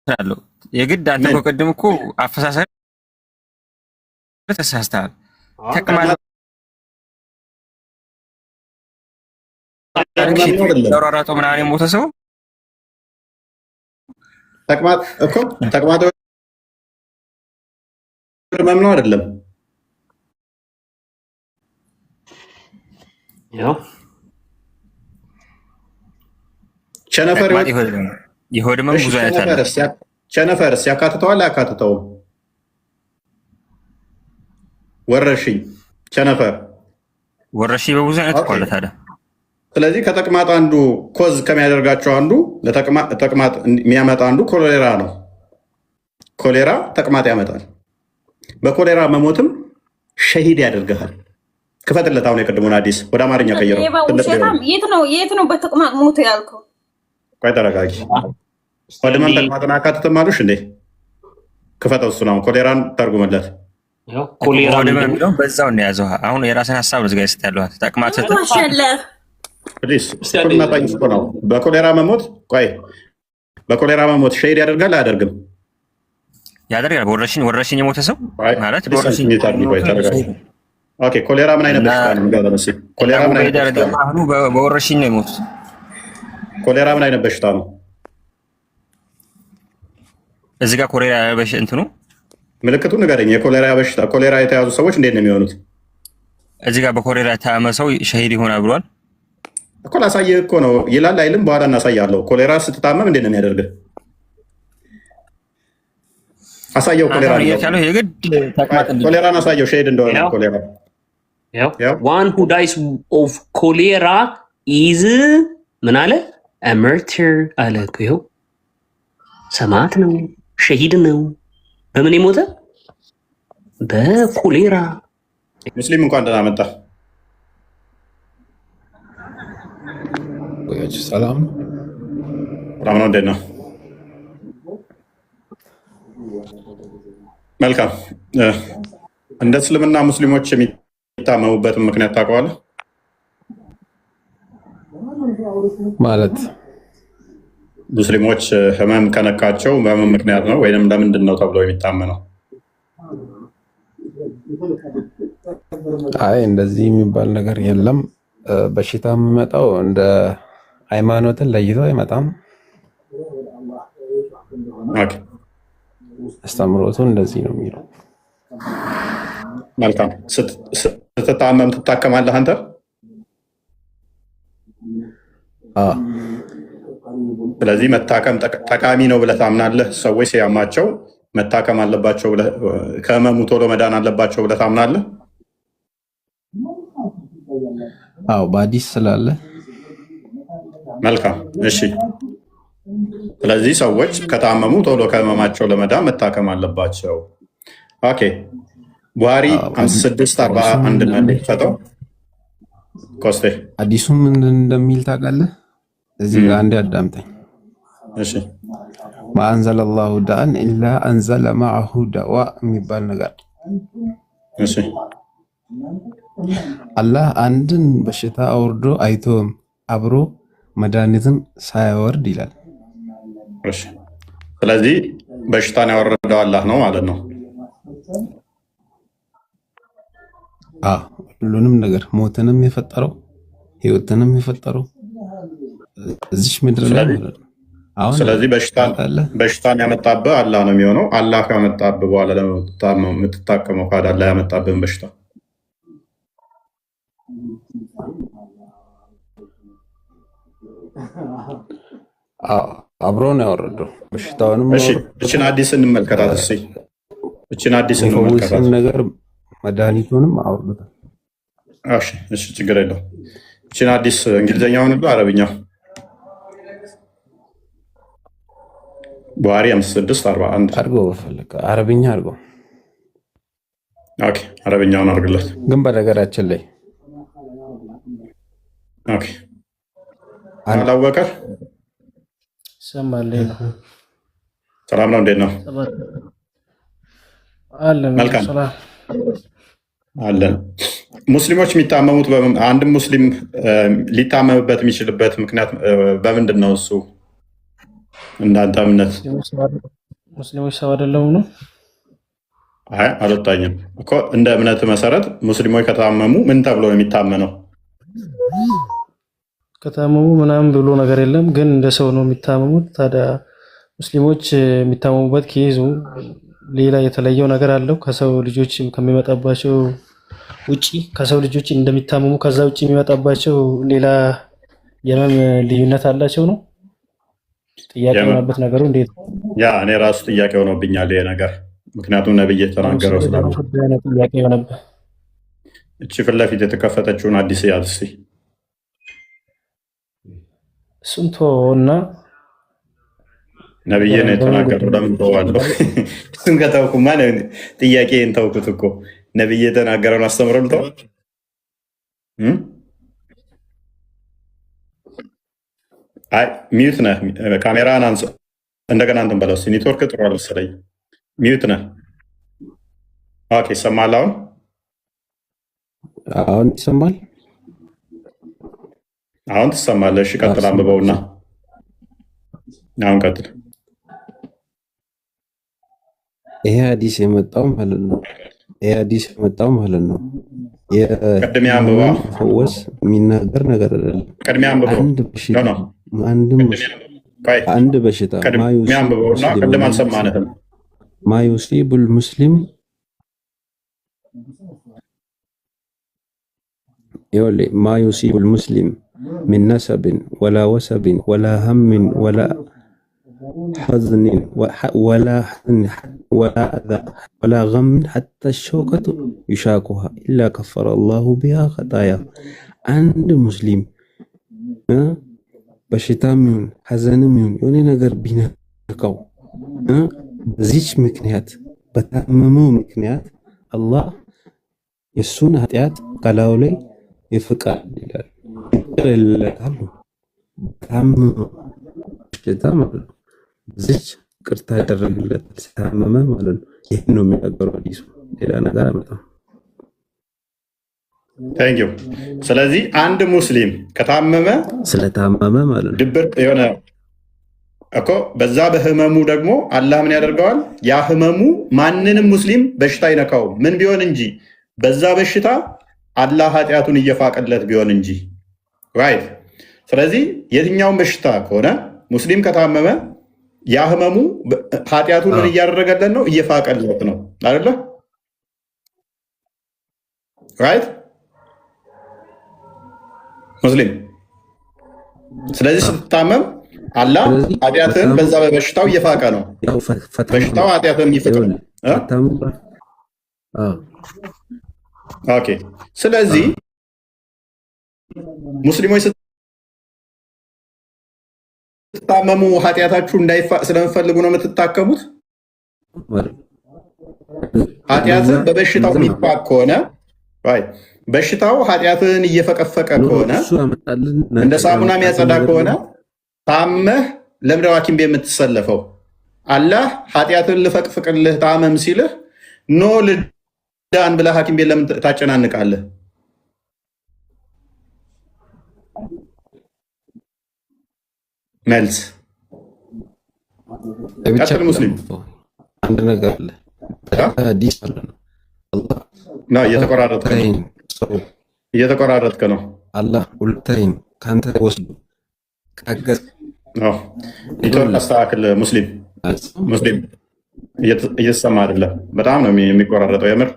[SPEAKER 5] አለው። የግድ አንተ እኮ ቅድም እኮ አፈሳሰብ ተሳስተሃል። ተቅማጥ ተሯሯጦ ምናምን የሞተ ሰው
[SPEAKER 2] ተቅማጥ ህመም ነው አይደለም?
[SPEAKER 3] ያው
[SPEAKER 2] ቸነፈር
[SPEAKER 5] የሆድ ህመም ብዙ አይነት አለ።
[SPEAKER 2] ቸነፈርስ ያካትተዋል አያካትተውም? ወረርሽኝ ወረርሽኝ
[SPEAKER 5] በብዙ አይነት እኮ አለ ታዲያ።
[SPEAKER 2] ስለዚህ ከተቅማጥ አንዱ ኮዝ ከሚያደርጋቸው አንዱ ለተቅማጥ የሚያመጣ አንዱ ኮሌራ ነው። ኮሌራ ተቅማጥ ያመጣል። በኮሌራ መሞትም ሸሂድ ያደርግሃል። ክፈትለት አሁን የቅድሙን አዲስ ወደ አማርኛ ቀይረው።
[SPEAKER 6] የት ነው በተቅማጥ ሞት ያልከው?
[SPEAKER 2] ቆይ ተረጋጊ። ወደ ማን ተቅማጥን አካትተም አሉሽ እንዴ? ክፈተው። እሱ ነው ኮሌራን ተርጉምለት።
[SPEAKER 3] ኮሌራ
[SPEAKER 5] የሚለው በዛው ነው የያዘው። አሁን የራስን ሀሳብ ነው ዝጋይ ስትያለዋ ተቅማጥ
[SPEAKER 2] ነው። በኮሌራ መሞት በኮሌራ መሞት ሸሂድ ያደርጋል አያደርግም?
[SPEAKER 5] ያደርጋል። ወረርሽኝ የሞተ ሰው ማለት
[SPEAKER 2] ኮሌራ ምን አይነት በሽታ ነው?
[SPEAKER 5] በወረርሽኝ ነው የሞቱት።
[SPEAKER 2] ኮሌራ ምን አይነት በሽታ ነው?
[SPEAKER 5] እዚህ ጋር ኮሌራ እንትኑ
[SPEAKER 2] ምልክቱን ንገረኝ። የኮሌራ በሽታ ኮሌራ የተያዙ ሰዎች እንዴት ነው የሚሆኑት?
[SPEAKER 5] እዚህ ጋር በኮሌራ የታመመ ሰው ሸሂድ ይሆናል ብሏል
[SPEAKER 2] እኮ። ላሳየህ እኮ ነው ይላል አይልም? በኋላ እናሳያለሁ። ኮሌራ ስትታመም እንዴት ነው የሚያደርግህ? አሳየው። ኮሌራን አሳየው ሸሂድ እንደሆነ። ኮሌራ
[SPEAKER 3] one who dies of cholera is ምን አለ? a martyr አለ። ይኸው ሰማዕት ነው፣ ሸሂድ ነው። በምን የሞተ? በኮሌራ።
[SPEAKER 2] ሙስሊም እንኳን ደህና መጣ።
[SPEAKER 1] ሰላም
[SPEAKER 2] ሰላም ነው። እንዴት ነው? መልካም። እንደ እስልምና ሙስሊሞች የሚታመሙበትን ምክንያት ታውቀዋለህ?
[SPEAKER 1] ማለት
[SPEAKER 2] ሙስሊሞች ህመም ከነካቸው በምን ምክንያት ነው ወይም ለምንድን ነው ተብሎ የሚታመነው?
[SPEAKER 1] አይ እንደዚህ የሚባል ነገር የለም። በሽታ የሚመጣው እንደ ሃይማኖትን ለይቶ አይመጣም። አስተምሮቱ እንደዚህ ነው የሚለው።
[SPEAKER 2] መልካም። ስትታመም ትታከማለህ አንተ? ስለዚህ መታከም ጠቃሚ ነው ብለህ ታምናለህ? ሰዎች ሲያማቸው መታከም አለባቸው ብለህ ከህመሙ ቶሎ መዳን አለባቸው ብለህ ታምናለህ?
[SPEAKER 1] አዎ በሐዲስ ስላለ።
[SPEAKER 2] መልካም እሺ። ስለዚህ ሰዎች ከታመሙ ቶሎ ከህመማቸው ለመዳን መታከም አለባቸው። ኦኬ። ቡሃሪ 5641 ነው ፈተው ኮስቴ
[SPEAKER 1] አዲሱ ምን እንደሚል ታውቃለህ? እዚህ ጋር አንዴ አዳምጠኝ።
[SPEAKER 2] እሺ።
[SPEAKER 1] ማአንዘለ ላሁ ዳአን ኢላ አንዘለ ማዐሁ ደዋ የሚባል ነገር።
[SPEAKER 2] እሺ።
[SPEAKER 1] አላህ አንድን በሽታ አውርዶ አይቶም አብሮ መድኃኒትን ሳያወርድ ይላል።
[SPEAKER 2] እሺ። ስለዚህ በሽታን ያወረደው አላህ ነው ማለት ነው።
[SPEAKER 1] ሁሉንም ነገር ሞትንም የፈጠረው ህይወትንም የፈጠረው እዚች ምድር ላይ ማለት ነው።
[SPEAKER 2] ስለዚህ በሽታን ያመጣብህ አላህ ነው የሚሆነው። አላህ ካመጣብህ በኋላ የምትታከመው ካዳ አላህ ያመጣብህን በሽታ
[SPEAKER 1] አብሮ ነው ያወረደው በሽታውንም።
[SPEAKER 2] እችን አዲስ እንመልከታት እስኪ። እችን አዲስ እንመልከታት
[SPEAKER 1] ነገር መድኃኒቱንም አውርዶታል።
[SPEAKER 2] እሺ ችግር የለው። እችን አዲስ እንግሊዝኛውን ሁሉ አረብኛው ቡሃሪ 5641
[SPEAKER 1] አድርጎ በፈለከ አረብኛ አድርጎ።
[SPEAKER 2] ኦኬ አረብኛውን አድርግለት።
[SPEAKER 1] ግን በነገራችን ላይ
[SPEAKER 2] ኦኬ አላወቀ
[SPEAKER 7] ሰማለ።
[SPEAKER 2] ሰላም ነው። እንዴት ነው? መልካም አለን። ሙስሊሞች የሚታመሙት አንድም ሙስሊም ሊታመምበት የሚችልበት ምክንያት በምንድን ነው? እሱ እንዳንተ እምነት
[SPEAKER 7] ሙስሊሞች ሰው አይደለም ነው?
[SPEAKER 2] አይ አልወጣኝም እኮ። እንደ እምነት መሰረት ሙስሊሞች ከታመሙ ምን ተብሎ ነው የሚታመነው?
[SPEAKER 7] ከታመሙ ምናምን ብሎ ነገር የለም፣ ግን እንደ ሰው ነው የሚታመሙት። ታዲያ ሙስሊሞች የሚታመሙበት ከይዙ ሌላ የተለየው ነገር አለው? ከሰው ልጆች ከሚመጣባቸው ውጪ ከሰው ልጆች እንደሚታመሙ ከዛ ውጪ የሚመጣባቸው ሌላ የህመም ልዩነት አላቸው ነው? ጥያቄ የሆነበት ነገሩ እንዴት?
[SPEAKER 2] ያ እኔ ራሱ ጥያቄ ሆኖብኛል ይሄ ነገር። ምክንያቱም ነብይ የተናገረው ስላለ
[SPEAKER 7] ጥያቄ የሆነበት።
[SPEAKER 2] እቺ ፊት ለፊት የተከፈተችውን አዲስ ያዝ እስኪ።
[SPEAKER 7] ስንቶ እና
[SPEAKER 2] ነብይ ነው የተናገረው። ለምን ተዋለው? እሱን ከተውኩማ ጥያቄን ተውኩት እኮ። ነብይ የተናገረውን አስተምረን ተው። አይ ሚዩት ነህ። ካሜራን አንሳ። እንደገና እንትን በለው እስኪ። ኔትወርክ ጥሩ አልመሰለኝም። ሚዩት ነህ። ኦኬ ይሰማል አሁን?
[SPEAKER 1] አሁን ይሰማል?
[SPEAKER 2] አሁን ትሰማለህ? እሺ ቀጥል፣ አንብበውና አሁን ቀጥል።
[SPEAKER 1] ይሄ ሐዲስ የመጣው ማለት ነው።
[SPEAKER 2] ቅድሚያ አንብበው።
[SPEAKER 1] ፈወስ የሚናገር ነገር አይደለም።
[SPEAKER 2] ቅድሚያ አንብበው።
[SPEAKER 1] አንድ በሽታ
[SPEAKER 2] ቅድሚያ አንብበውና ቅድም አልሰማንህም።
[SPEAKER 1] ማዩሲቡል ሙስሊም ማዩሲቡል ሙስሊም ሚን ነሰብን ወላ ወሰብን ወላ ሀምን ወላ ሐዝንን ወላ ገምን ሐታ ሸውከቱ ይሻኩሃ ኢላ ከፈረ አላሁ ቢሃ ኸጣያ። አንድ ሙስሊም በሽታም ይሁን ሐዘንም ይሁን የሆነ ነገር ቢነካው በዚች ምክንያት በታመመው ምክንያት አላህ የእሱን ኃጢአት ከላዩ ላይ ይፍቃል ይላል። ይቅርለታል በታመመው በሽታ ማለት ነው። በዚች ቅርታ ያደረግለታል ሲታመመ ማለት ነው። ይህን ነው የሚናገረው ሐዲሱ፣ ሌላ ነገር አመጣም።
[SPEAKER 2] ታንኪዩ። ስለዚህ አንድ ሙስሊም ከታመመ
[SPEAKER 1] ስለታመመ ማለት ነው
[SPEAKER 2] ድብርት የሆነ እኮ በዛ በህመሙ ደግሞ አላህ ምን ያደርገዋል? ያ ህመሙ ማንንም ሙስሊም በሽታ አይነካው ምን ቢሆን እንጂ በዛ በሽታ አላህ ኃጢአቱን እየፋቀለት ቢሆን እንጂ ራይት። ስለዚህ የትኛውን በሽታ ከሆነ ሙስሊም ከታመመ ያ ህመሙ ኃጢአቱን ምን እያደረገለት ነው? እየፋቀለት ነው አይደለ? ራይት ሙስሊም። ስለዚህ ስትታመም አላህ ኃጢአትን በዛ በበሽታው እየፋቀ ነው። በሽታው ኃጢአትን ይፍቅ ነው። ኦኬ። ስለዚህ ሙስሊሞች ስትታመሙ ኃጢአታችሁ እንዳይፋቅ ስለምፈልጉ ነው የምትታከሙት። ኃጢአትን በበሽታው የሚፋቅ ከሆነ በሽታው ኃጢአትን እየፈቀፈቀ ከሆነ እንደ ሳሙና የሚያጸዳ ከሆነ ታመህ ለምንድነው ሐኪም ቤት የምትሰለፈው? አላህ ኃጢአትን ልፈቅፍቅልህ ታመም ሲልህ ኖ ልዳን ብለህ ሐኪም ቤት ለምን ታጨናንቃለህ? መልስ ቀጥል። ሙስሊም
[SPEAKER 1] አንድ ነገር አለ ሐዲስ አለ ነው
[SPEAKER 2] እየተቆራረጥክ ነው።
[SPEAKER 1] አላህ ሁለተኛ ከአንተ ወስዶ ካገዝ
[SPEAKER 2] አስተካክል። ሙስሊም እየተሰማ አይደለም። በጣም ነው የሚቆራረጠው። የምር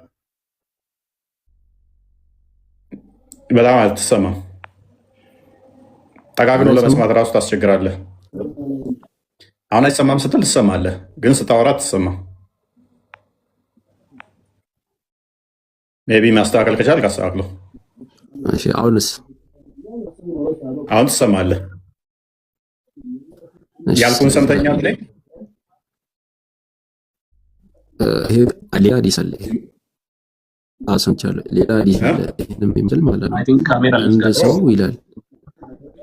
[SPEAKER 2] በጣም አልተሰማም። ጠጋግኖ ለመስማት ራሱ ታስቸግራለህ። አሁን አይሰማም ስትል ትሰማለህ፣ ግን ስታወራ ትሰማ። ሜይ ቢ ማስተካከል ከቻልክ አስተካክለው። አሁን ትሰማለህ። ያልኩን ሰምተኛል ላይ
[SPEAKER 1] ሌላ ሐዲስ አለ ሰምቻለሁ። ሌላ ሐዲስ አለ ይሄንም የሚል ማለት ነው። እንደ ሰው ይላል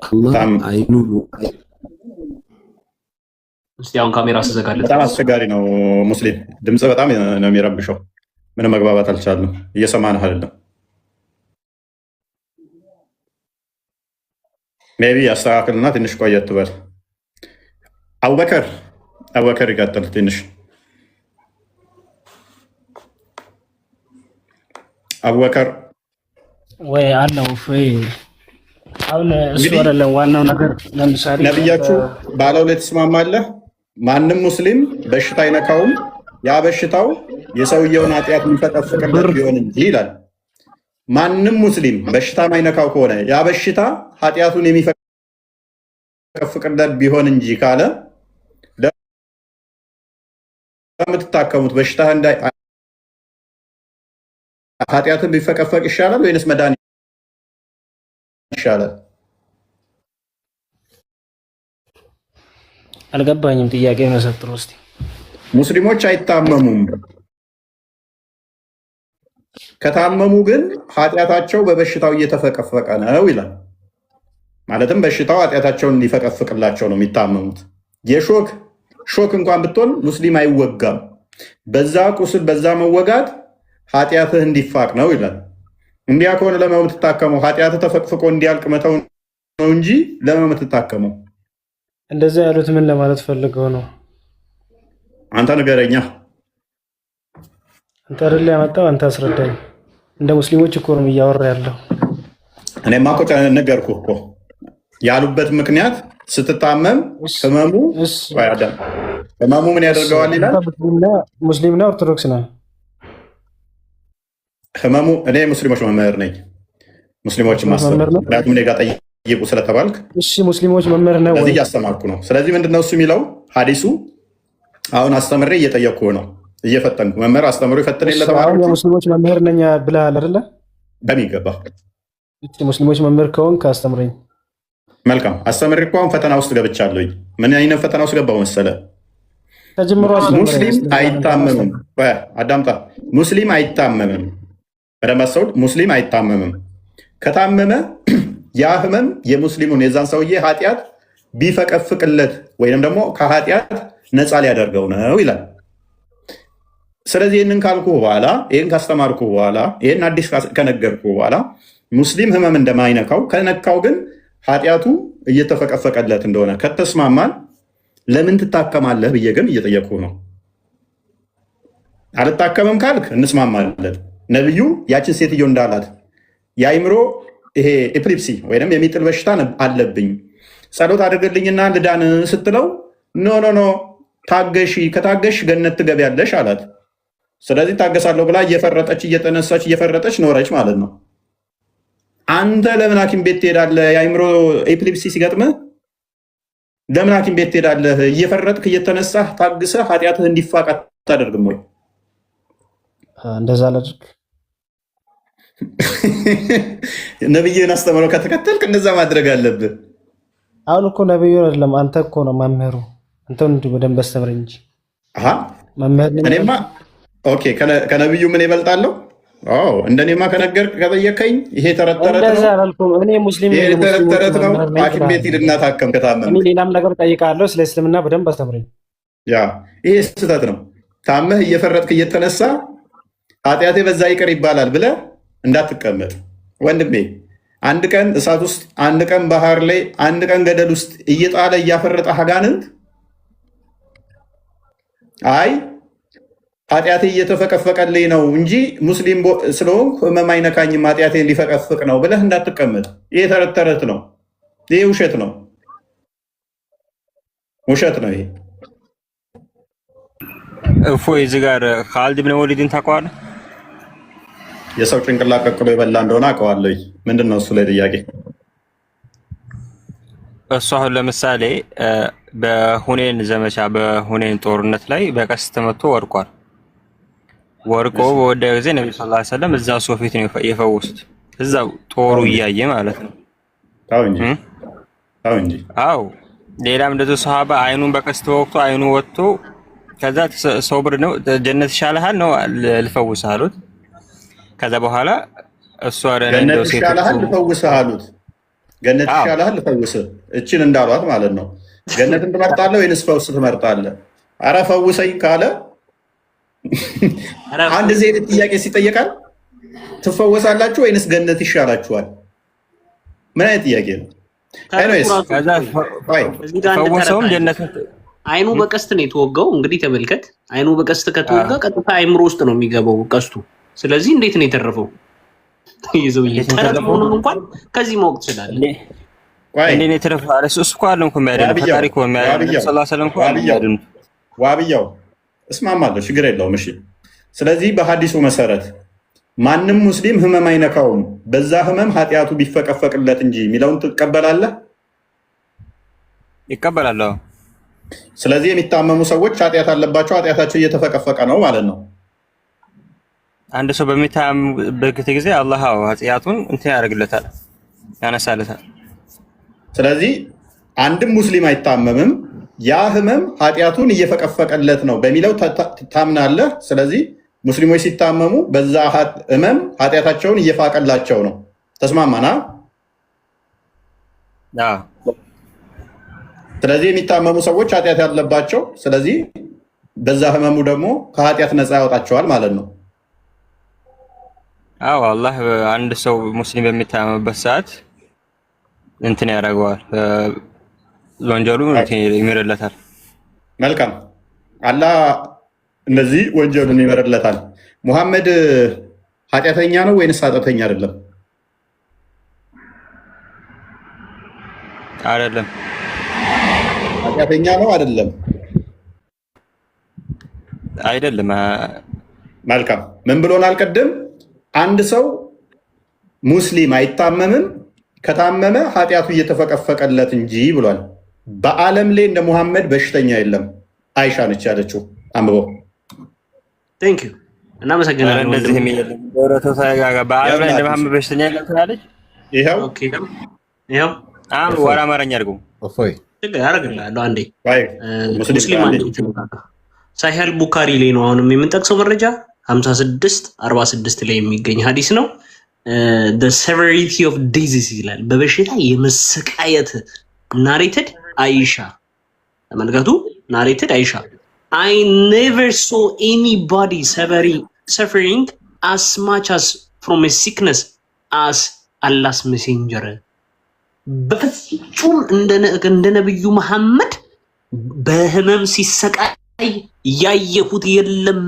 [SPEAKER 1] አላህ አይኑ
[SPEAKER 3] እስቲ አሁን ካሜራ ስዘጋለት
[SPEAKER 2] በጣም አስቸጋሪ ነው። ሙስሊም ድምፅ በጣም ነው የሚረብሸው። ምንም መግባባት አልቻልንም። እየሰማንህ አይደለም። ሜይ ቢ አስተካክልና ትንሽ ቆየት በል። አቡበከር ይቀጥል ትንሽ። አቡበከር
[SPEAKER 8] ወይ አለው አሁን እሱ አይደለም ዋናው ነገር። ለምሳሌ
[SPEAKER 2] ነብያችሁ ባለው ላይ ትስማማለህ? ማንም ሙስሊም በሽታ አይነካውም፣ ያ በሽታው የሰውየውን ኃጢአት የሚፈቀፍቅለት ቢሆን እንጂ ይላል። ማንም ሙስሊም በሽታ ማይነካው ከሆነ ያ በሽታ ኃጢአቱን የሚፈቀፍቅለት ቢሆን እንጂ ካለ ለምትታከሙት በሽታ ኃጢአትን ቢፈቀፈቅ ይሻላል ወይንስ መዳን ይሻላል?
[SPEAKER 8] አልገባኝም። ጥያቄ መሰጥሩ እስቲ።
[SPEAKER 2] ሙስሊሞች አይታመሙም፣ ከታመሙ ግን ኃጢአታቸው በበሽታው እየተፈቀፈቀ ነው ይላል። ማለትም በሽታው ኃጢአታቸውን ሊፈቀፍቅላቸው ነው የሚታመሙት። የሾክ እንኳን ብትሆን ሙስሊም አይወጋም። በዛ ቁስል በዛ መወጋት ኃጢአትህ እንዲፋቅ ነው ይላል። እንዲያ ከሆነ ለምን የምትታከመው? ኃጢአትህ ተፈቅፍቆ እንዲያልቅ መተው ነው እንጂ ለምን የምትታከመው?
[SPEAKER 7] እንደዛ ያሉት ምን ለማለት ፈልገው ነው?
[SPEAKER 2] አንተ ንገረኛ።
[SPEAKER 7] አንተ አይደል ያመጣው? አንተ አስረዳኝ። እንደ ሙስሊሞች እኮ ነው እያወራ ያለው።
[SPEAKER 2] እኔማ እኮ ነገርኩህ እኮ ያሉበት ምክንያት ስትታመም ህመሙ ምን ያደርገዋል ይላል።
[SPEAKER 7] ሙስሊም ነው ኦርቶዶክስ ነው?
[SPEAKER 2] ህመሙ እኔ ሙስሊሞች መምህር ነኝ። ሙስሊሞች ማስተማር ምክንያቱም እኔ ጋር ጠይቁ ስለተባልክ
[SPEAKER 7] እሺ፣ ሙስሊሞች መምህር ነው
[SPEAKER 2] ስለዚህ እያስተማርኩ ነው። ስለዚህ ምንድነው እሱ የሚለው ሐዲሱ አሁን አስተምሬ እየጠየቅኩ ነው፣ እየፈተንኩ መምህር አስተምሮ ይፈትን የለ ተባልኩ።
[SPEAKER 7] ሙስሊሞች መምህር ነኝ ብለሃል አይደለ?
[SPEAKER 2] በሚገባ
[SPEAKER 7] ሙስሊሞች መምህር ከሆንክ አስተምረኝ።
[SPEAKER 2] መልካም አስተምሬ እኮ አሁን ፈተና ውስጥ ገብቻለሁኝ። ምን አይነት ፈተና ውስጥ ገባሁ መሰለ? ሙስሊም አይታመምም። አዳምጣ። ሙስሊም አይታመምም። በደማሰውድ ሙስሊም አይታመምም። ከታመመ ያ ህመም የሙስሊሙን የዛን ሰውዬ ኃጢአት ቢፈቀፍቅለት ወይም ደግሞ ከኃጢአት ነፃ ሊያደርገው ነው ይላል። ስለዚህ ይህንን ካልኩ በኋላ ይህን ካስተማርኩ በኋላ ይህን አዲስ ከነገርኩ በኋላ ሙስሊም ህመም እንደማይነካው ከነካው ግን ኃጢአቱ እየተፈቀፈቀለት እንደሆነ ከተስማማን ለምን ትታከማለህ ብዬ ግን እየጠየቅኩ ነው። አልታከምም ካልክ እንስማማለን። ነቢዩ ያችን ሴትዮ እንዳላት የአይምሮ ይሄ ኤፕሊፕሲ ወይም የሚጥል በሽታ አለብኝ ጸሎት አድርግልኝና ልዳን ስትለው ኖ ታገሺ፣ ከታገሽ ገነት ትገቢያለሽ አላት። ስለዚህ ታገሳለሁ ብላ እየፈረጠች እየተነሳች እየፈረጠች ኖረች ማለት ነው። አንተ ለምን ሐኪም ቤት ትሄዳለህ? የአይምሮ ኤፕሊፕሲ ሲገጥምህ ለምን ሐኪም ቤት ትሄዳለህ? እየፈረጥክ እየተነሳህ ታግሰህ ኃጢአትህ እንዲፋቅ አታደርግም ወይ?
[SPEAKER 7] እንደዛ ላድርግ?
[SPEAKER 2] ነብይህን አስተምረው ከተከተልክ እንደዛ ማድረግ አለብህ።
[SPEAKER 7] አሁን እኮ ነብዩ አይደለም አንተ እኮ ነው መምህሩ። አንተ እንዲሁ በደንብ አስተምረኝ እንጂ እኔማ ኦኬ ከነብዩ ምን ይበልጣለሁ? እንደኔማ ከነገርክ ከጠየቀኝ ይሄ ተረት ተረት ነው። እኔ ሙስሊም
[SPEAKER 2] ተረት ነው። ሐኪም ቤት ሂድና ታከም ከታመም።
[SPEAKER 7] እኔ ሌላም ነገር ጠይቃለሁ። ስለ እስልምና በደንብ አስተምረኝ።
[SPEAKER 2] ያ ይሄ ስህተት ነው። ታመህ እየፈረጥክ እየተነሳ ኃጢአቴ በዛ ይቅር ይባላል ብለህ እንዳትቀመጥ ወንድሜ። አንድ ቀን እሳት ውስጥ፣ አንድ ቀን ባህር ላይ፣ አንድ ቀን ገደል ውስጥ እየጣለ እያፈረጠ አጋንንት አይ ኃጢአቴ እየተፈቀፈቀልኝ ነው እንጂ ሙስሊም ስለሆንኩ ህመም አይነካኝም ኃጢአቴ ሊፈቀፍቅ ነው ብለህ እንዳትቀመጥ። ይሄ ተረት ተረት ነው። ይሄ ውሸት ነው። ውሸት ነው ይሄ።
[SPEAKER 5] እፎይ እዚህ ጋር ኻሊድ ብን ወሊድን ታውቀዋለህ?
[SPEAKER 2] የሰው ጭንቅላት ቀቅሎ የበላ እንደሆነ አውቀዋለሁ። ምንድን ነው እሱ ላይ ጥያቄ?
[SPEAKER 5] እሱ አሁን ለምሳሌ በሁኔን ዘመቻ በሁኔን ጦርነት ላይ በቀስት ተመቶ ወድቋል። ወርቆ በወደቀ ጊዜ ነብዩ ሰለላሁ ዐለይሂ ወሰለም እዛ ሶፊት ነው የፈወሱት። እዛው ጦሩ እያየ ማለት ነው።
[SPEAKER 2] ታው እንጂ
[SPEAKER 5] አው ሌላም እንደዚህ ሱሐባ አይኑን በቀስት ወቅቶ አይኑ ወጥቶ ከዛ ሶብር ነው ጀነት ይሻልሃል ነው ልፈውስህ አሉት። ከዛ በኋላ እሱ አረነ እንደው ሴት
[SPEAKER 2] ይሻልሃል ልፈውስህ አሉት። ገነት ይሻልሃል ልፈውስህ እቺን እንዳሏት ማለት ነው። ገነትን ትመርጣለህ ወይንስ ፈውስ ትመርጣለህ? አረ ፈውሰኝ ካለ አንድ ጊዜ ጥያቄ ሲጠየቃል ትፈወሳላችሁ ወይንስ ገነት ይሻላችኋል? ምን አይነት ጥያቄ ነው?
[SPEAKER 5] ፈወሰውም ጀነት
[SPEAKER 3] አይኑ በቀስት ነው የተወጋው። እንግዲህ ተመልከት፣ አይኑ በቀስት ከተወጋ ቀጥታ አይምሮ ውስጥ ነው የሚገባው ቀስቱ። ስለዚህ እንዴት ነው የተረፈው? ይዘውዬ ተረፈውንም እንኳን ከዚህ ማወቅ ትችላለህ።
[SPEAKER 5] እንዴ ነው የተረፈው? እሱ እኮ አለም እኮ የሚያደርግ ፈጣሪ እኮ የሚያደርግ ሰለላሁ ዐለይሂ ወሰለም እኮ አለም
[SPEAKER 2] ዋብያው እስማማለሁ፣ ችግር የለውም። እሺ፣ ስለዚህ በሐዲሱ መሰረት ማንም ሙስሊም ህመም አይነካውም በዛ ህመም ኃጢአቱ ቢፈቀፈቅለት እንጂ የሚለውን ትቀበላለህ?
[SPEAKER 5] ይቀበላለሁ።
[SPEAKER 2] ስለዚህ የሚታመሙ ሰዎች ኃጢአት አለባቸው፣ ኃጢአታቸው እየተፈቀፈቀ ነው ማለት ነው።
[SPEAKER 5] አንድ ሰው በሚታመምበት ጊዜ አላህ ኃጢአቱን እንትን ያደርግለታል፣ ያነሳለታል።
[SPEAKER 2] ስለዚህ አንድም ሙስሊም አይታመምም፣ ያ ህመም ኃጢአቱን እየፈቀፈቀለት ነው በሚለው ታምናለህ። ስለዚህ ሙስሊሞች ሲታመሙ በዛ ህመም ኃጢአታቸውን እየፋቀላቸው ነው። ተስማማና? ስለዚህ የሚታመሙ ሰዎች ኃጢአት ያለባቸው፣ ስለዚህ በዛ ህመሙ ደግሞ ከኃጢአት ነፃ ያወጣቸዋል ማለት ነው።
[SPEAKER 5] አዎ አላህ አንድ ሰው ሙስሊም በሚታመምበት ሰዓት እንትን ያደርገዋል፣ ወንጀሉ ይምርለታል።
[SPEAKER 2] መልካም አላህ እነዚህ ወንጀሉን ይምርለታል። ሙሐመድ ኃጢአተኛ ነው ወይንስ ኃጢአተኛ አይደለም?
[SPEAKER 5] አይደለም።
[SPEAKER 2] ኃጢአተኛ ነው አይደለም?
[SPEAKER 5] አይደለም።
[SPEAKER 2] መልካም ምን ብሎናል ቅድም? አንድ ሰው ሙስሊም አይታመምም፣ ከታመመ ኃጢአቱ እየተፈቀፈቀለት እንጂ ብሏል። በዓለም ላይ እንደ ሙሐመድ በሽተኛ የለም። አይሻ ነች ያለችው። አንብበው።
[SPEAKER 3] ቴንክ ዩ እናመሰግናለን።
[SPEAKER 5] እንደዚህ የሚል በዓለም ላይ እንደ ሙሐመድ በሽተኛ የለም ትላለች።
[SPEAKER 2] ይኸው
[SPEAKER 3] ይኸው
[SPEAKER 5] አንድ ወራ አማርኛ አድርገው
[SPEAKER 2] እፎይ
[SPEAKER 3] ያደርግልሃለሁ። አንዴ
[SPEAKER 2] ሙስሊም
[SPEAKER 3] ሳሂህ ቡካሪ ላይ ነው አሁንም የምንጠቅሰው መረጃ 5646 ላይ የሚገኝ ሀዲስ ነው። the severity of disease ይላል። በበሽታ የመሰቃየት ናሬትድ አይሻ ተመልከቱ። ናሬትድ አይሻ I never saw anybody suffering as much as from a sickness as Allah's messenger በፍጹም እንደ ነብዩ መሐመድ በህመም ሲሰቃይ ያየሁት የለም።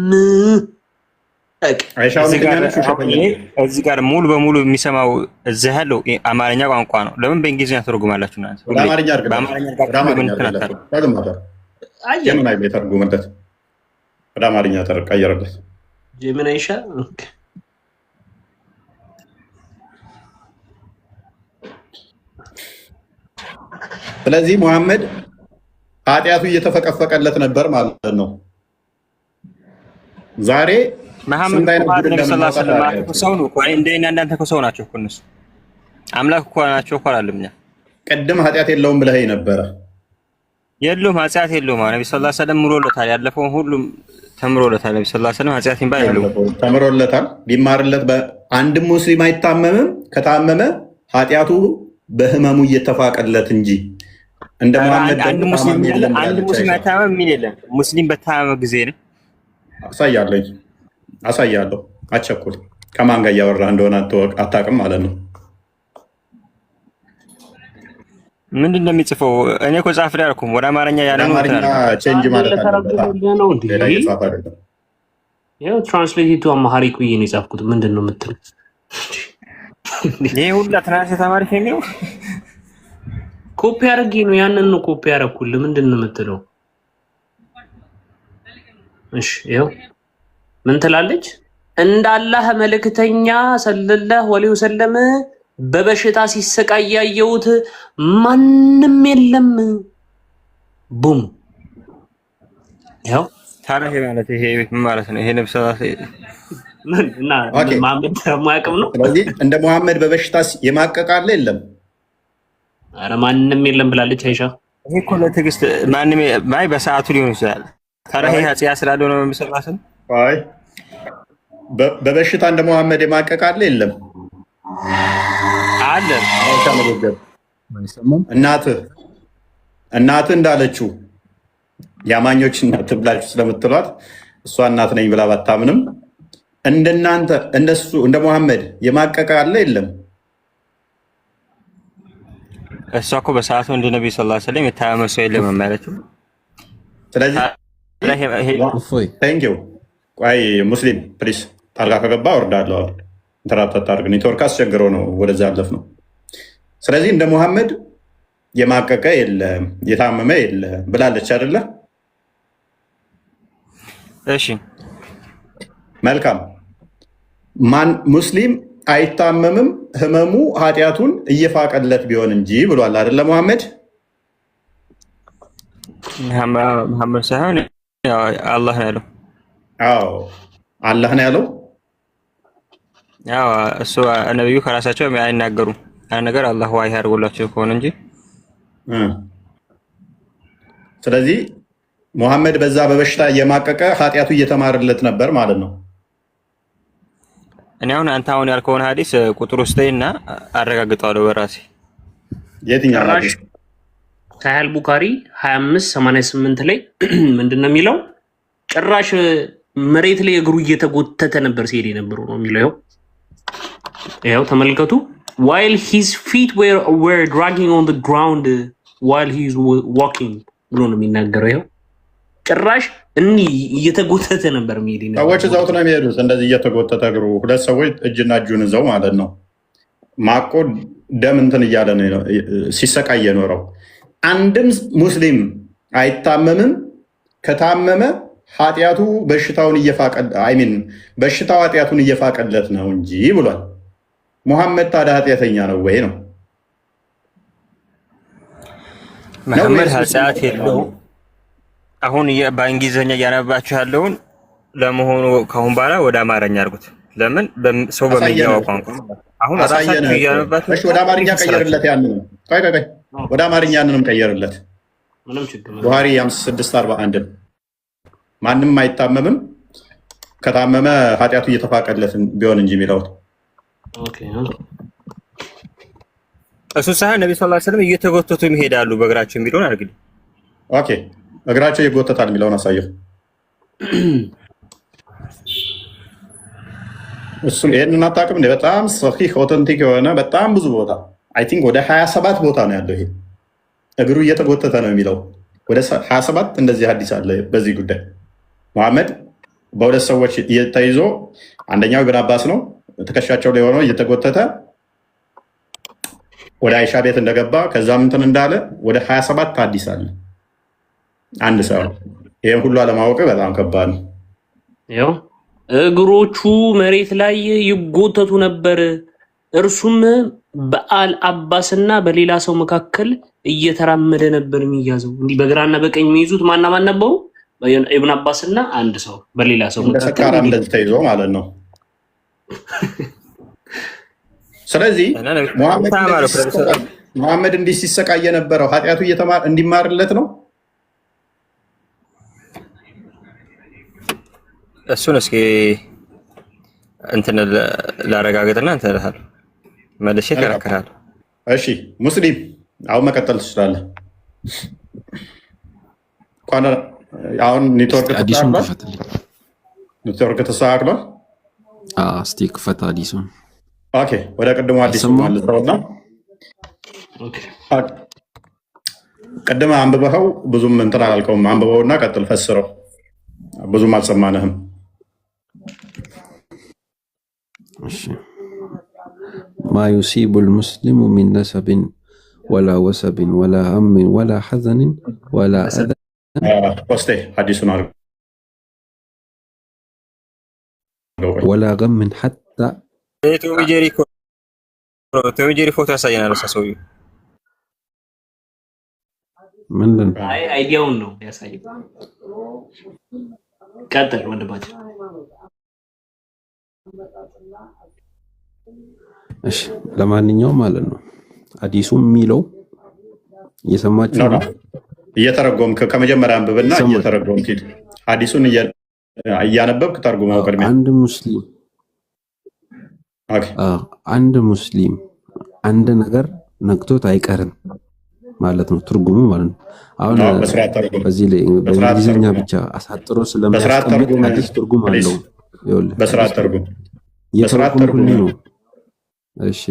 [SPEAKER 5] እዚህ ጋር ሙሉ በሙሉ የሚሰማው እዚህ ያለው አማርኛ ቋንቋ ነው። ለምን በእንግሊዝኛ ተርጉማላችሁ?
[SPEAKER 2] ወደ አማርኛ ቀየረለት።
[SPEAKER 3] ምን አይሻ
[SPEAKER 2] ስለዚህ ሙሐመድ ኃጢአቱ እየተፈቀፈቀለት ነበር ማለት ነው። ዛሬ
[SPEAKER 5] መሐመድ ሰው ነው እኮ እንደኛ እንዳንተ እኮ ሰው ናቸው እኮ እነሱ አምላክ እኮ ናቸው እኮ አላለም። እኛ
[SPEAKER 2] ቅድም ኃጢአት የለውም ብለህ ነበረ።
[SPEAKER 5] የለውም ኃጢአት የለውም። ነብዩ ሰለላሁ ዐለይሂ ወሰለም ምሮለታል። ያለፈውን ሁሉም ተምሮለታል። ነብዩ ሰለላሁ ዐለይሂ ወሰለም ኃጢአት ይባል የለውም
[SPEAKER 2] ተምሮለታል። ቢማርለት አንድ ሙስሊም አይታመምም። ከታመመ ኃጢአቱ በህመሙ እየተፋቀለት እንጂ እንደ ሙሐመድ
[SPEAKER 5] አንድ ሙስሊም አይታመም ምን የለም። ሙስሊም በታመመ ጊዜ ነው አሳያለሁ። አቸኩል ከማን ጋር እያወራህ እንደሆነ አታውቅም ማለት ነው።
[SPEAKER 3] ምንድን ነው የሚጽፈው? እኔ እኮ ጻፍ ላይ አልኩም። ወደ አማርኛ ያለ ነው
[SPEAKER 2] ቼንጅ ማለት ነው።
[SPEAKER 3] ያው ትራንስሌት ቱ አማሃሪክ ብዬ ነው የጻፍኩት። ምንድን ነው የምትለው?
[SPEAKER 5] ይሄ ሁላ ትናንሽ ተማሪ ነው
[SPEAKER 3] ኮፒ አድርጌ ነው ያንን ነው ኮፒ ያደረኩልህ። ምንድን ነው የምትለው? እሺ ይኸው ምን ትላለች? እንዳላህ መልእክተኛ ሰለላሁ ዐለይሂ ወሰለም በበሽታ ሲሰቃይ ያየሁት ማንም የለም። ቡም ያው
[SPEAKER 5] ታሪክ ማለት ይሄ ምን ማለት ነው? ይሄ ነብሰት
[SPEAKER 3] እና መሐመድ ማያውቅም ነው።
[SPEAKER 2] ስለዚህ እንደ መሐመድ በበሽታ የማቀቃለ የለም።
[SPEAKER 3] አረ ማንም የለም ብላለች አይሻ።
[SPEAKER 5] ይሄ እኮ ለትዕግስት ማንም ማይ በሰዓቱ ሊሆን ይችላል። ታዲያ ይሄ ኃጢያ ስላለው ነው የሚሰራሰን።
[SPEAKER 2] አይ በበሽታ እንደ መሐመድ የማቀቃለ የለም
[SPEAKER 5] አለ።
[SPEAKER 2] እናትህ እንዳለችው የአማኞች እናት ብላችሁ ስለምትሏት እሷ እናት ነኝ ብላ ባታምንም እንደናንተ እንደሱ እንደ መሐመድ የማቀቃለ የለም።
[SPEAKER 5] እሷ እኮ በሰዓቱ እንደ ነብዩ ሰለላሁ ዐለይሂ ወሰለም የታመመ ሰው የለም ማለት ነው።
[SPEAKER 2] ስለዚህ ቴንክ ዩ። ቆይ ሙስሊም ፕሊስ ጣልቃ ከገባ ወርዳለሁ። ኢንተራፕት አድርግ። ኔትወርክ አስቸግሮ ነው ወደዛ ያለፍ ነው። ስለዚህ እንደ መሐመድ የማቀቀ የለም የታመመ የለም ብላለች አይደለ?
[SPEAKER 5] እሺ
[SPEAKER 2] መልካም። ማን ሙስሊም አይታመምም ህመሙ ኃጢአቱን እየፋቀለት ቢሆን እንጂ ብሏል አይደለ መሐመድ?
[SPEAKER 5] መሐመድ ሳይሆን አላህ ነው ያለው።
[SPEAKER 2] አዎ አላህ ነው ያለው።
[SPEAKER 5] ያው እሱ ነብዩ ከራሳቸው አይናገሩም። ያ ነገር አላህ ዋይ አድርጎላቸው ከሆነ እንጂ።
[SPEAKER 2] ስለዚህ መሐመድ በዛ በበሽታ እየማቀቀ ኃጢአቱ እየተማረለት ነበር ማለት ነው።
[SPEAKER 5] እኔ አንተ አሁን ያልከውን ሐዲስ ቁጥር ውስጥና አረጋግጠዋለሁ በራሴ።
[SPEAKER 2] የትኛው ሐዲስ?
[SPEAKER 3] ሳሂህ ቡካሪ 2588 ላይ ምንድነው የሚለው? ጭራሽ መሬት ላይ እግሩ እየተጎተተ ነበር ሲሄድ የነበረው ነው የሚለው። ይኸው ተመልከቱ። while his feet were dragging on the ground while he is walking ብሎ ነው የሚናገረው። ይኸው ጭራሽ እየተጎተተ ነበር የሚሄድ ነበር።
[SPEAKER 2] ሰዎች እዛውት ነው የሚሄዱት እንደዚህ እየተጎተተ እግሩ። ሁለት ሰዎች እጅና እጁን እዛው ማለት ነው ማቆ ደም እንትን እያለ ነው ሲሰቃይ የኖረው። አንድም ሙስሊም አይታመምም። ከታመመ ኃጢአቱ በሽታውን በሽታው ኃጢአቱን እየፋቀለት ነው እንጂ ብሏል። ሙሐመድ ታዲያ ኃጢአተኛ ነው ወይ ነው?
[SPEAKER 5] መሐመድ ኃጢአት የለውም። አሁን በእንግሊዝኛ እያነባችሁ ያለውን ለመሆኑ ከአሁን በኋላ ወደ አማርኛ አድርጉት። ለምን ሰው በሚያወቅ ቋንቋ አሁን ራሳችሁ እያነባችሁ።
[SPEAKER 2] እሺ ወደ አማርኛ ቀየርለት። ያንን ቆይ ወደ አማርኛ ያንንም ቀየርለት። ቡሃሪ 5641 ማንም አይታመምም ከታመመ ኃጢአቱ እየተፋቀለት ቢሆን እንጂ የሚለው
[SPEAKER 5] እሱ ሳይሆን ነብዩ ሰለላሁ ዐለይሂ ወሰለም እየተጎተቱ ይሄዳሉ በእግራቸው የሚለውን አድርግልኝ።
[SPEAKER 2] ኦኬ እግራቸው ይጎተታል የሚለውን አሳየው። እሱ ይሄንን አታውቅም? በጣም ሰሂህ ኦተንቲክ የሆነ በጣም ብዙ ቦታ አይ ቲንክ ወደ 27 ቦታ ነው ያለው። ይሄ እግሩ እየተጎተተ ነው የሚለው ወደ 27 እንደዚህ ሐዲስ አለ በዚህ ጉዳይ። መሐመድ በሁለት ሰዎች ተይዞ አንደኛው ኢብኑ አባስ ነው ትከሻቸው ላይ ሆኖ እየተጎተተ ወደ አይሻ ቤት እንደገባ ከዛም እንትን እንዳለ ወደ 27 ሐዲስ አለ አንድ ሰው። ይሄን ሁሉ አለማወቅ በጣም ከባድ ነው።
[SPEAKER 3] ያው እግሮቹ መሬት ላይ ይጎተቱ ነበር። እርሱም በአል አባስና በሌላ ሰው መካከል እየተራመደ ነበር የሚያዘው። እንዲህ በግራና በቀኝ የሚይዙት ማን ነበሩ? ኢብኑ አባስና አንድ ሰው በሌላ ሰው
[SPEAKER 2] መካከል እንደዚህ ተይዞ ማለት ነው። ስለዚህ ሙሐመድ እንዲህ ሲሰቃይ የነበረው ኃጢአቱ እንዲማርለት ነው።
[SPEAKER 5] እሱን እስኪ እንትን ላረጋግጥና እንትን እልሃለሁ መልሼ እከራከራለሁ።
[SPEAKER 2] እሺ ሙስሊም አሁን መቀጠል ትችላለህ። አሁን ኔትወርክ ተስተካክሏል።
[SPEAKER 1] እስቲ ክፈት አዲሱን።
[SPEAKER 2] ኦኬ ወደ ቅድሙ አዲሱ መልሰውና ቅድም አንብበኸው ብዙም እንትን አላልከውም። አንብበውና ቀጥል ፈስረው። ብዙም አልሰማንህም።
[SPEAKER 1] እሺ ማ ዩሲቡል ሙስሊሙ ሚን ነሰብን ወላ ወሰብን ወላ ሀምን ወላ ሐዘንን ወላ አዘን
[SPEAKER 2] ወስቴ ሐዲሱን አድርገው
[SPEAKER 1] ወላ ገምን ሐታ
[SPEAKER 5] ቶም ጄሪ ፎቶ ያሳየናል። ሰውዬው
[SPEAKER 1] ምንድን
[SPEAKER 3] አይዲያውን ነው ያሳየው። ቀጥል ወንድማችን።
[SPEAKER 1] እሺ ለማንኛውም ማለት ነው ሐዲሱ የሚለው እየሰማችሁ ነው።
[SPEAKER 2] እየተረጎምክ ከመጀመሪያ አንብብና እየተረጎምክ ሂድ። ሐዲሱን እያነበብክ ተርጉመው ቅድሚያ። አንድ ሙስሊም አንድ ነገር ነክቶት አይቀርም ማለት ነው ትርጉሙ ማለት ነው። አሁን በዚህ ላይ በእንግሊዝኛ ብቻ አሳጥሮ ስለሚያስቀምጥ አዲስ ትርጉም አለው። በስርዓት ተርጉም
[SPEAKER 1] ነው። እሺ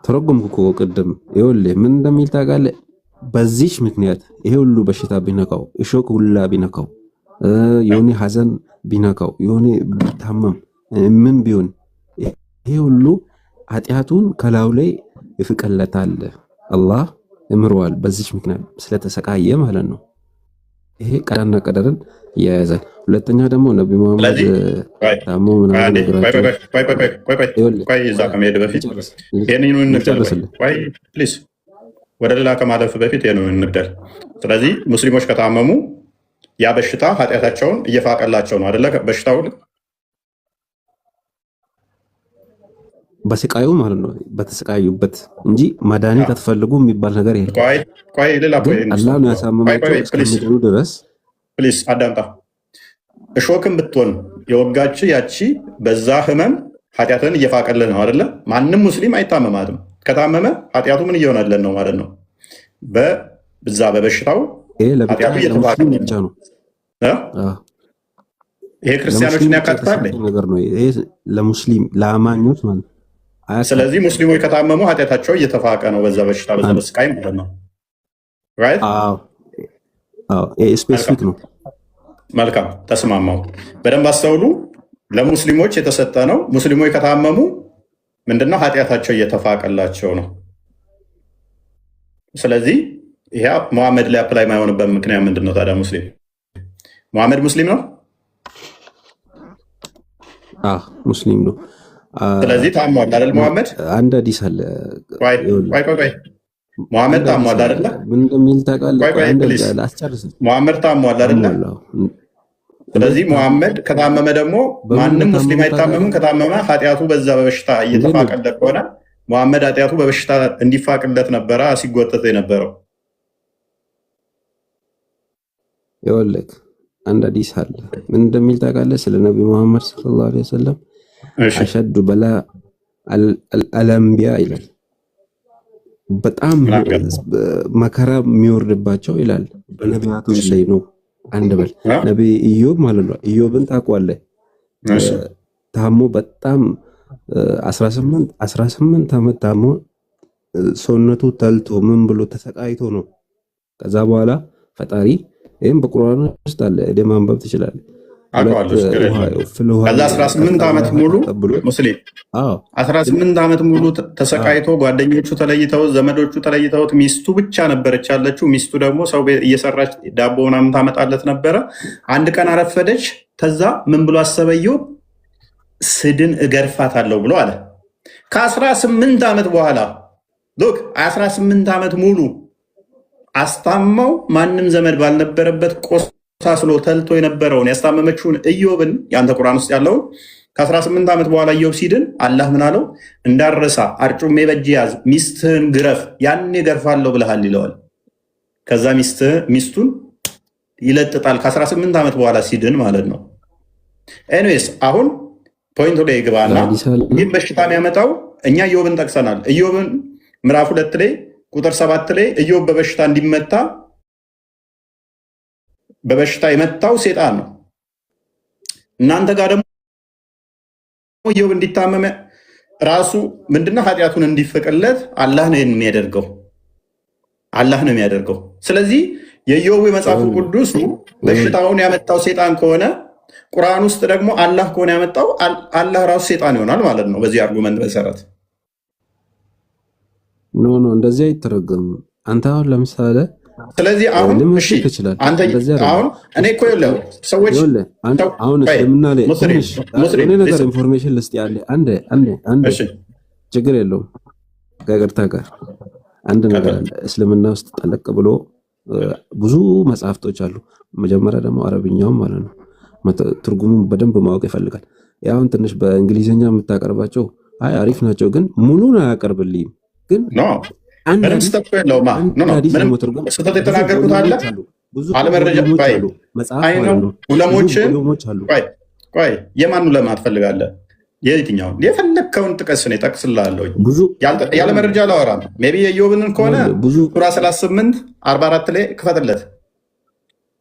[SPEAKER 1] ተረጎምኩ እኮ ቅድም። ይኸውልህ ምን እንደሚል ታውቃለህ? በዚህች ምክንያት ይሄ ሁሉ በሽታ ቢነካው፣ እሾክ ሁላ ቢነካው፣ የሆነ ሐዘን ቢነካው፣ የሆነ ቢታመም ምን ቢሆን ይሄ ሁሉ ኃጢአቱን ከላዩ ላይ ይፍቅለታል። አላህ እምሯል በዚህች ምክንያት ስለተሰቃየ ማለት ነው። ይሄ ቀዳና ቀደርን ያያዛል። ሁለተኛ ደግሞ ነቢ መሐመድ ታሞ ምናምን
[SPEAKER 2] ወደ ሌላ ከማለፍ በፊት ይህንን እንግደል። ስለዚህ ሙስሊሞች ከታመሙ ያ በሽታ ኃጢአታቸውን እየፋቀላቸው ነው አይደለ? በሽታው
[SPEAKER 1] በስቃዩ ማለት ነው በተሰቃዩበት እንጂ መድኃኒት አትፈልጉ የሚባል ነገር የለም። አላህ ነው ያሳመማቸው እስከሚድኑ ድረስ።
[SPEAKER 2] ፕሊስ አዳምጣ። እሾክም ብትሆን የወጋች ያቺ በዛ ህመም ኃጢአትን እየፋቀልን ነው አይደለ? ማንም ሙስሊም አይታመማትም። ከታመመ ኃጢአቱ ምን እየሆነለን ነው ማለት ነው? በዛ በበሽታው ኃጢአቱ እየተፋቀልን ነው። ይሄ ክርስቲያኖችን ያካትታል
[SPEAKER 1] ነገር ነው። ይሄ ለሙስሊም ለአማኞች ማለት ነው።
[SPEAKER 2] ስለዚህ ሙስሊሞች ከታመሙ ኃጢአታቸው እየተፋቀ ነው በዛ በሽታ በዛ በስቃይ ማለት ነው። ራይት?
[SPEAKER 1] አዎ ይሄ ስፔሲፊክ ነው።
[SPEAKER 2] መልካም ተስማማው። በደንብ አስተውሉ። ለሙስሊሞች የተሰጠ ነው። ሙስሊሞች ከታመሙ ምንድነው ኃጢአታቸው እየተፋቀላቸው ነው። ስለዚህ ይሄ መሐመድ ላይ አፕላይ ማይሆንበት ምክንያት ምንድነው ታዲያ? መሐመድ ሙስሊም ነው?
[SPEAKER 1] ሙስሊም ነው።
[SPEAKER 2] ስለዚህ ታሟል አይደል? መሐመድ
[SPEAKER 1] አንድ ሐዲስ አለ።
[SPEAKER 2] ቆይ መሐመድ ታሟል አይደል?
[SPEAKER 1] ምን እንደሚል ታውቃለህ? አስጨርስ።
[SPEAKER 2] መሐመድ ታሟል አይደል? ስለዚህ መሐመድ ከታመመ ደግሞ ማንም ሙስሊም አይታመምም። ከታመመ ኃጢአቱ በዛ በበሽታ እየተፋቀለት ከሆነ መሐመድ ኃጢአቱ በበሽታ እንዲፋቅለት ነበረ ሲጎተት የነበረው።
[SPEAKER 1] ይኸውልህ አንድ ሐዲስ አለ። ምን እንደሚል ታውቃለህ? ስለ ነቢ መሐመድ ሰለላሁ ዐለይሂ ወሰለም አሸዱ በላ አልአንቢያ ይላል። በጣም መከራ የሚወርድባቸው ይላል በነቢያቶች ላይ ነው። አንድ በል ነቢይ ኢዮብ ማለት ነው። ኢዮብን ታውቀዋለህ? ታሞ በጣም 18 ዓመት ታሞ ሰውነቱ ተልቶ ምን ብሎ ተሰቃይቶ ነው። ከዛ በኋላ ፈጣሪ ይህም በቁርአን ውስጥ አለ፣ ሄደህ ማንበብ ትችላለህ።
[SPEAKER 2] ከዛ 18 ዓመት ሙሉ ሙስሊም 18 ዓመት ሙሉ ተሰቃይቶ ጓደኞቹ ተለይተው ዘመዶቹ ተለይተውት ሚስቱ ብቻ ነበረች ያለችው። ሚስቱ ደግሞ ሰው እየሰራች ዳቦ ምናምን ታመጣለት ነበረ። አንድ ቀን አረፈደች። ከዛ ምን ብሎ አሰበየው? ስድን እገርፋታለሁ ብሎ አለ። ከ18 ዓመት በኋላ ሎክ 18 ዓመት ሙሉ አስታማው ማንም ዘመድ ባልነበረበት ቆሳስሎ ተልቶ የነበረውን ያስታመመችውን ኢዮብን ያንተ ቁርአን ውስጥ ያለውን ከ18 ዓመት በኋላ ኢዮብ ሲድን አላህ ምን አለው? እንዳረሳ አርጩሜ በእጅ ያዝ፣ ሚስትህን ግረፍ፣ ያኔ ገርፋለሁ ብለሃል ይለዋል። ከዛ ሚስቱን ይለጥጣል። ከ18 ዓመት በኋላ ሲድን ማለት ነው። ኤኒዌይስ አሁን ፖይንቱ ላይ ግባና ይህም በሽታ የሚያመጣው እኛ ኢዮብን ጠቅሰናል። ኢዮብን ምዕራፍ 2 ላይ ቁጥር 7 ላይ ኢዮብ በበሽታ እንዲመታ በበሽታ የመታው ሴጣን ነው። እናንተ ጋር ደግሞ ኢዮብ እንዲታመመ ራሱ ምንድነው ኃጢአቱን እንዲፈቅለት አላህ ነው የሚያደርገው። አላህ ነው የሚያደርገው። ስለዚህ የኢዮብ የመጽሐፉ ቅዱስ በሽታውን ያመጣው ሴጣን ከሆነ ቁርአን ውስጥ ደግሞ አላህ ከሆነ ያመጣው አላህ ራሱ ሴጣን ይሆናል ማለት ነው። በዚህ አርጉመንት መሰረት
[SPEAKER 1] ኖ እንደዚህ አይተረጎምም። አንተ አሁን ለምሳሌ
[SPEAKER 2] ስለዚህ አሁን እሺ አንተ አሁን እኔ እኮ ይኸውልህ ሰዎች
[SPEAKER 1] አሁን እስልምና ላይ እኔ ነገር ኢንፎርሜሽን ልስጥ ያለ አንድ ችግር የለውም ከይቅርታ ጋር አንድ ነገር አለ። እስልምና ውስጥ ጠለቅ ብሎ ብዙ መጽሐፍቶች አሉ። መጀመሪያ ደግሞ አረብኛውም ማለት ነው ትርጉሙን በደንብ ማወቅ ይፈልጋል። ያሁን ትንሽ በእንግሊዝኛ የምታቀርባቸው አሪፍ ናቸው፣ ግን ሙሉን አያቀርብልኝም። ግን
[SPEAKER 2] ምንም ስህተት የለውም። ስህተት የተናገርኩት አለ አለመረጃ ዑለሞችን ቆይ የማን ዑለማ ትፈልጋለህ? የትኛውን የፈለግከውን ጥቀስ፣ እኔ እጠቅስልሃለሁ። ያለ መረጃ አላወራም። ሜይ ቢ የኢዮብን ከሆነ ሱራ 38 44 ላይ ክፈትለት።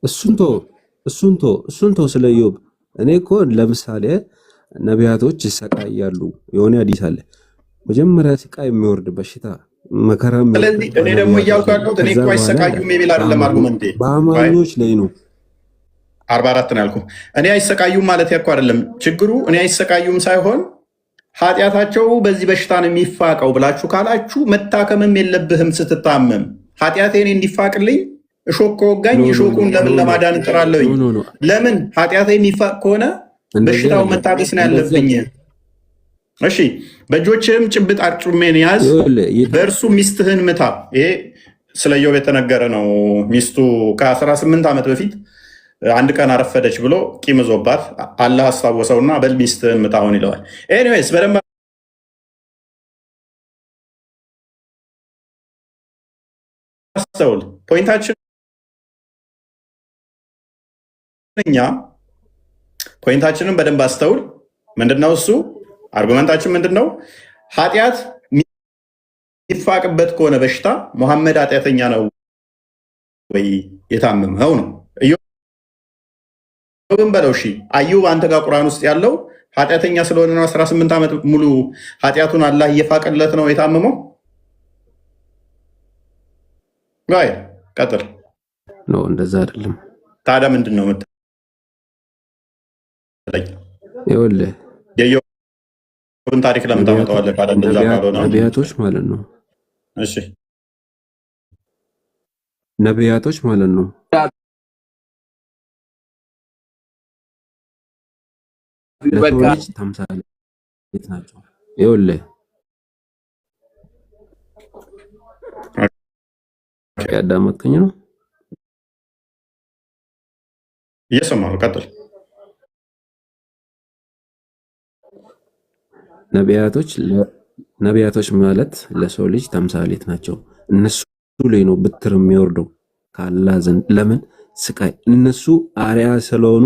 [SPEAKER 1] እሱን ቶ ስለ ኢዮብ እኔ እኮ ለምሳሌ ነቢያቶች ይሰቃያሉ። የሆነ ሐዲስ አለ መጀመሪያ ስቃይ የሚወርድ በሽታ መከራ።
[SPEAKER 2] ስለዚህ እኔ ደግሞ እያልኩ ያለሁት እኔ እኮ አይሰቃዩም የሚል አይደለም አርጉመንቴ፣
[SPEAKER 1] በአማኞች ላይ ነው።
[SPEAKER 2] 44 ነው ያልኩህ። እኔ አይሰቃዩም ማለት ያልኩህ አይደለም ችግሩ። እኔ አይሰቃዩም ሳይሆን ኃጢአታቸው በዚህ በሽታ ነው የሚፋቀው ብላችሁ ካላችሁ መታከምም የለብህም ስትታመም። ኃጢአቴን እንዲፋቅልኝ እሾክ ከወጋኝ እሾኩን ለምን ለማዳን እጥራለሁኝ? ለምን ኃጢአቴ የሚፋቅ ከሆነ በሽታው መታገስ ነው ያለብኝ። እሺ በእጆችህም ጭብጥ አርጩሜን ያዝ፣ በእርሱ ሚስትህን ምታ። ይሄ ስለ ኢዮብ የተነገረ ነው። ሚስቱ ከ18 ዓመት በፊት አንድ ቀን አረፈደች ብሎ ቂም ዞባት አላህ አስታወሰውና በል ሚስትህን ምታውን ይለዋል። ኤኒዌይስ በደንብ አስተውል። ፖይንታችንን በደንብ አስተውል። ምንድነው እሱ? አርጉመንታችን ምንድነው? ኃጢአት የሚፋቅበት ከሆነ በሽታ መሐመድ ኃጢአተኛ ነው ወይ የታመመው ነው? አዩብን በለው። እሺ አዩብ አንተ ጋር ቁርአን ውስጥ ያለው ኃጢአተኛ ስለሆነ ነው 18 ዓመት ሙሉ ኃጢአቱን አላህ እየፋቀለት ነው የታመመው? ጋይ ቀጥል
[SPEAKER 1] ነው። እንደዛ አይደለም።
[SPEAKER 2] ታዲያ ምንድን ነው የምትለኝ?
[SPEAKER 1] ይኸውልህ
[SPEAKER 2] የኢዮብን ታሪክ ለምን ታመጣዋለህ? ታዲያ እንደዛ ካልሆነ
[SPEAKER 1] ነቢያቶች ማለት ነው።
[SPEAKER 2] እሺ
[SPEAKER 1] ነቢያቶች ማለት ነው ለሰው ልጅ ተምሳሌት ናቸው። ይኸውልህ ያዳመጥከኝ ነው?
[SPEAKER 2] እየሰማሁ ነው። ቀጥል።
[SPEAKER 1] ነቢያቶች ማለት ለሰው ልጅ ተምሳሌት ናቸው። እነሱ ላይ ነው ብትር የሚወርደው ከአላህ ዘንድ። ለምን ስቃይ? እነሱ አርያ ስለሆኑ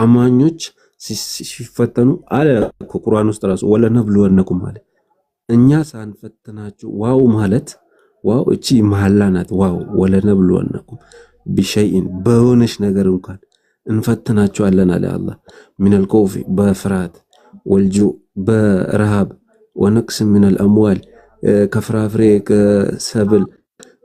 [SPEAKER 1] አማኞች ሲፈተኑ አለ እኮ ቁርአን ውስጥ ራሱ ወለነብሉወነኩም አለ። እኛ ሳንፈትናችሁ ዋው ማለት ዋው እቺ መሐላ ናት። ዋው ወለነብሉወነኩም ቢሸይን በሆነች ነገር እንኳን እንፈትናችኋለን አለ አላህ። ሚነል ኮፊ በፍርሃት ወልጁ በረሃብ ወነቅስ ሚነል አምዋል ከፍራፍሬ ከሰብል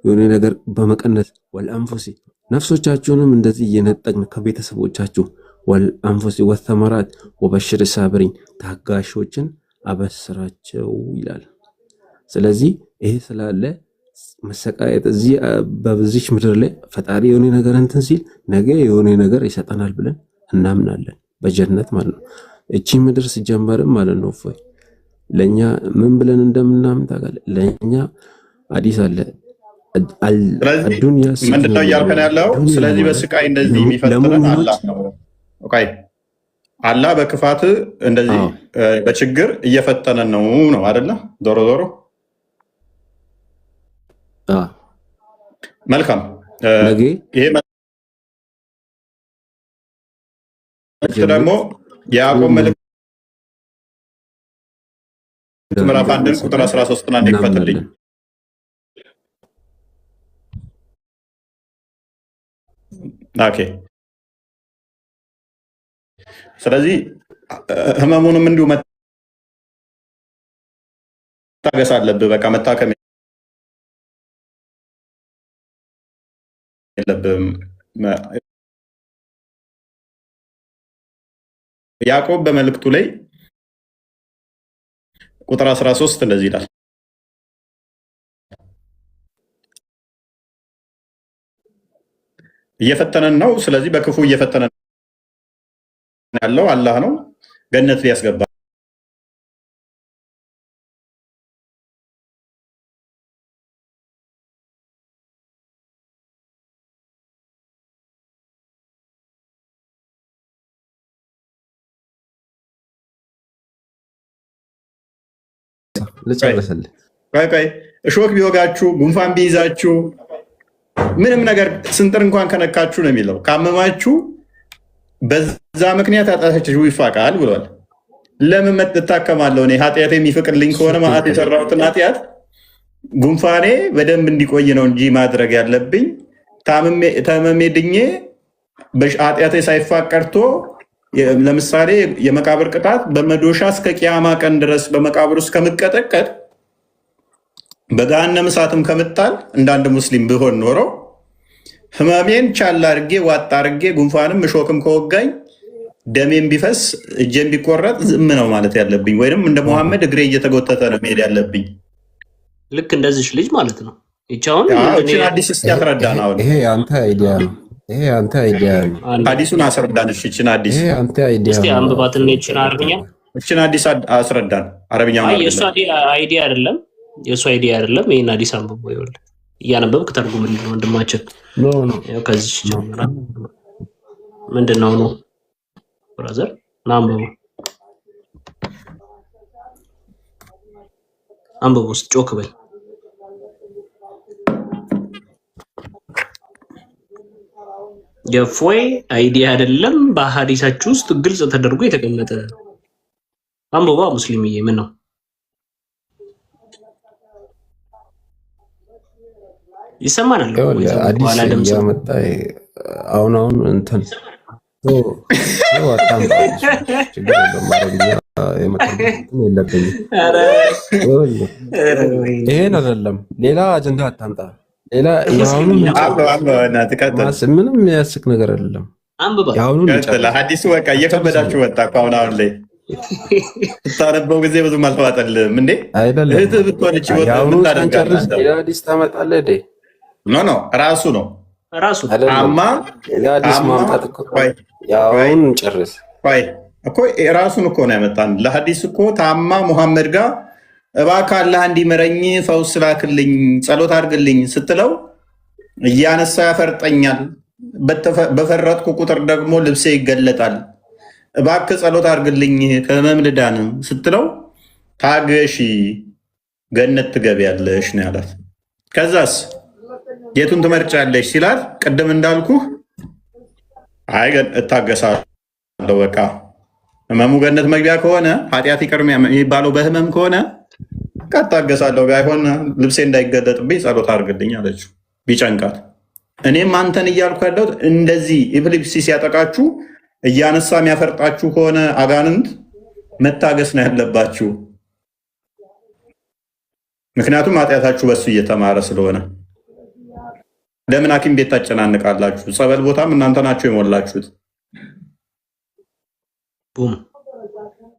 [SPEAKER 1] የሆነ ነገር በመቀነስ ወልአንፉሲ ነፍሶቻችሁንም እንደዚህ እየነጠቅን ከቤተሰቦቻችሁ ወልአንፉሲ ወተመራት ወበሽር ሳብሪን ታጋሾችን አበስራቸው ይላል። ስለዚህ ይሄ ስላለ መሰቃየት እዚህ በዚች ምድር ላይ ፈጣሪ የሆነ ነገር እንትን ሲል ነገ የሆነ ነገር ይሰጠናል ብለን እናምናለን፣ በጀነት ማለት ነው። እቺ ምድር ሲጀመርም ማለት ነው እፎይ ለኛ ምን ብለን እንደምናምን ታውቃለህ? ለኛ አዲስ አለ አዱንያ
[SPEAKER 2] ምንድነው እያልከን ያለው? ስለዚህ በስቃይ እንደዚህ የሚፈትነን አላህ ነው። ኦኬ አላህ በክፋት እንደዚህ በችግር እየፈተነን ነው አይደለ? ዞሮ ዞሮ መልካም። ይሄ ደግሞ የያዕቆብ መልእክት ምዕራፍ 1 ቁጥር 13 እና እንዲከፈትልኝ። ኦኬ ስለዚህ ህመሙንም እንዲሁ መታገስ አለብህ። በቃ መታከም የለብህም። ያዕቆብ በመልእክቱ ላይ ቁጥር 13 እንደዚህ ይላል፣ እየፈተነን ነው። ስለዚህ በክፉ እየፈተነን ያለው አላህ ነው። ገነት ሊያስገባ
[SPEAKER 1] ልጨርሰልህ።
[SPEAKER 2] ቆይ እሾክ ቢወጋችሁ ጉንፋን ቢይዛችሁ ምንም ነገር ስንጥር እንኳን ከነካችሁ ነው የሚለው፣ ካመማችሁ በዛ ምክንያት ኃጢአታችሁ ይፋቃል ብሏል። ለምን እታከማለሁ? እኔ ኃጢአት የሚፈቅድልኝ ከሆነ ማለት የሰራሁትን ኃጢአት ጉንፋኔ በደንብ እንዲቆይ ነው እንጂ ማድረግ ያለብኝ ታመሜ ድኜ ኃጢአቴ ሳይፋቅ ቀርቶ ለምሳሌ የመቃብር ቅጣት በመዶሻ እስከ ቂያማ ቀን ድረስ በመቃብር ውስጥ ከምቀጠቀጥ በገሃነም እሳትም ከምጣል እንዳንድ ሙስሊም ብሆን ኖሮ ህመሜን ቻል አድርጌ ዋጣ አድርጌ ጉንፋንም እሾክም ከወጋኝ ደሜም ቢፈስ እጄም ቢቆረጥ ዝም ነው ማለት ያለብኝ፣ ወይም እንደ መሐመድ እግሬ እየተጎተተ ነው መሄድ ያለብኝ።
[SPEAKER 3] ልክ እንደዚች ልጅ ማለት ነው። ይቻውን
[SPEAKER 2] አዲስ እስኪ ያስረዳን። አሁን
[SPEAKER 1] ይሄ አንተ አይዲያ ነው። ይሄ አንተ አይዲያ ነው።
[SPEAKER 2] አዲሱን አስረዳን። እቺን አዲስ
[SPEAKER 1] ይሄ አንተ አይዲያ ነው።
[SPEAKER 3] እስቲ አንብባትና እቺን አረብኛ
[SPEAKER 2] እቺን አዲስ አስረዳን። አረብኛ
[SPEAKER 3] ማለት የሱ አይዲያ አይደለም፣ የሱ አይዲያ አይደለም። ይሄን አዲስ አንብቦ ይኸውልህ፣ እያነበብክ ተርጉምልኝ ወንድማችን። ያው ከዚህ ጀምራ ምንድነው ነው ብራዘር ናምበው አንብቦ ውስጥ ጮክ በል። የፎይ አይዲያ አይደለም፣ በሐዲሳችሁ ውስጥ ግልጽ ተደርጎ የተቀመጠ አንብባ። ሙስሊምዬ ምን ነው ይሰማናል?
[SPEAKER 1] አዲስ ያመጣ አሁን እንትን ይሄን አይደለም ሌላ አጀንዳ አታምጣ። ሌላ ምንም የሚያስቅ ነገር አይደለም።
[SPEAKER 2] ሀዲሱ በቃ እየከበዳችሁ ወጣ እኮ አሁን ላይ ስታነበው ጊዜ ብዙም አልተዋጠልም እንዴ? እህትህ ብትሆንች
[SPEAKER 1] ሀዲስ ታመጣለህ እንዴ?
[SPEAKER 2] ኖ ራሱ ነው አማ
[SPEAKER 1] ያውን ጨርስ
[SPEAKER 2] እኮ ራሱን እኮ ነው ያመጣን። ለሀዲስ እኮ ታማ ሙሐመድ ጋር እባክህ አላህ እንዲምረኝ ፈውስ ላክልኝ ጸሎት አድርግልኝ ስትለው እያነሳ ያፈርጠኛል፣ በፈረጥኩ ቁጥር ደግሞ ልብሴ ይገለጣል፣ እባክህ ጸሎት አድርግልኝ ከህመም ልዳን ስትለው ታገሺ ገነት ትገቢያለሽ ነው ያላት። ከዛስ የቱን ትመርጫለሽ ሲላት ቅድም እንዳልኩህ አይ እታገሳለሁ፣ በቃ ህመሙ ገነት መግቢያ ከሆነ ኃጢአት ይቅር የሚባለው በህመም ከሆነ እታገሳለሁ፣ ባይሆን ልብሴ እንዳይገለጥብኝ ጸሎት አድርግልኝ አለችው ቢጨንቃት። እኔም አንተን እያልኩ ያለሁት እንደዚህ ኢፕሊፕሲ ሲያጠቃችሁ እያነሳ የሚያፈርጣችሁ ከሆነ አጋንንት መታገስ ነው ያለባችሁ። ምክንያቱም ኃጢአታችሁ በሱ እየተማረ ስለሆነ። ለምን ሐኪም ቤት ታጨናንቃላችሁ? ጸበል ቦታም እናንተ ናችሁ የሞላችሁት።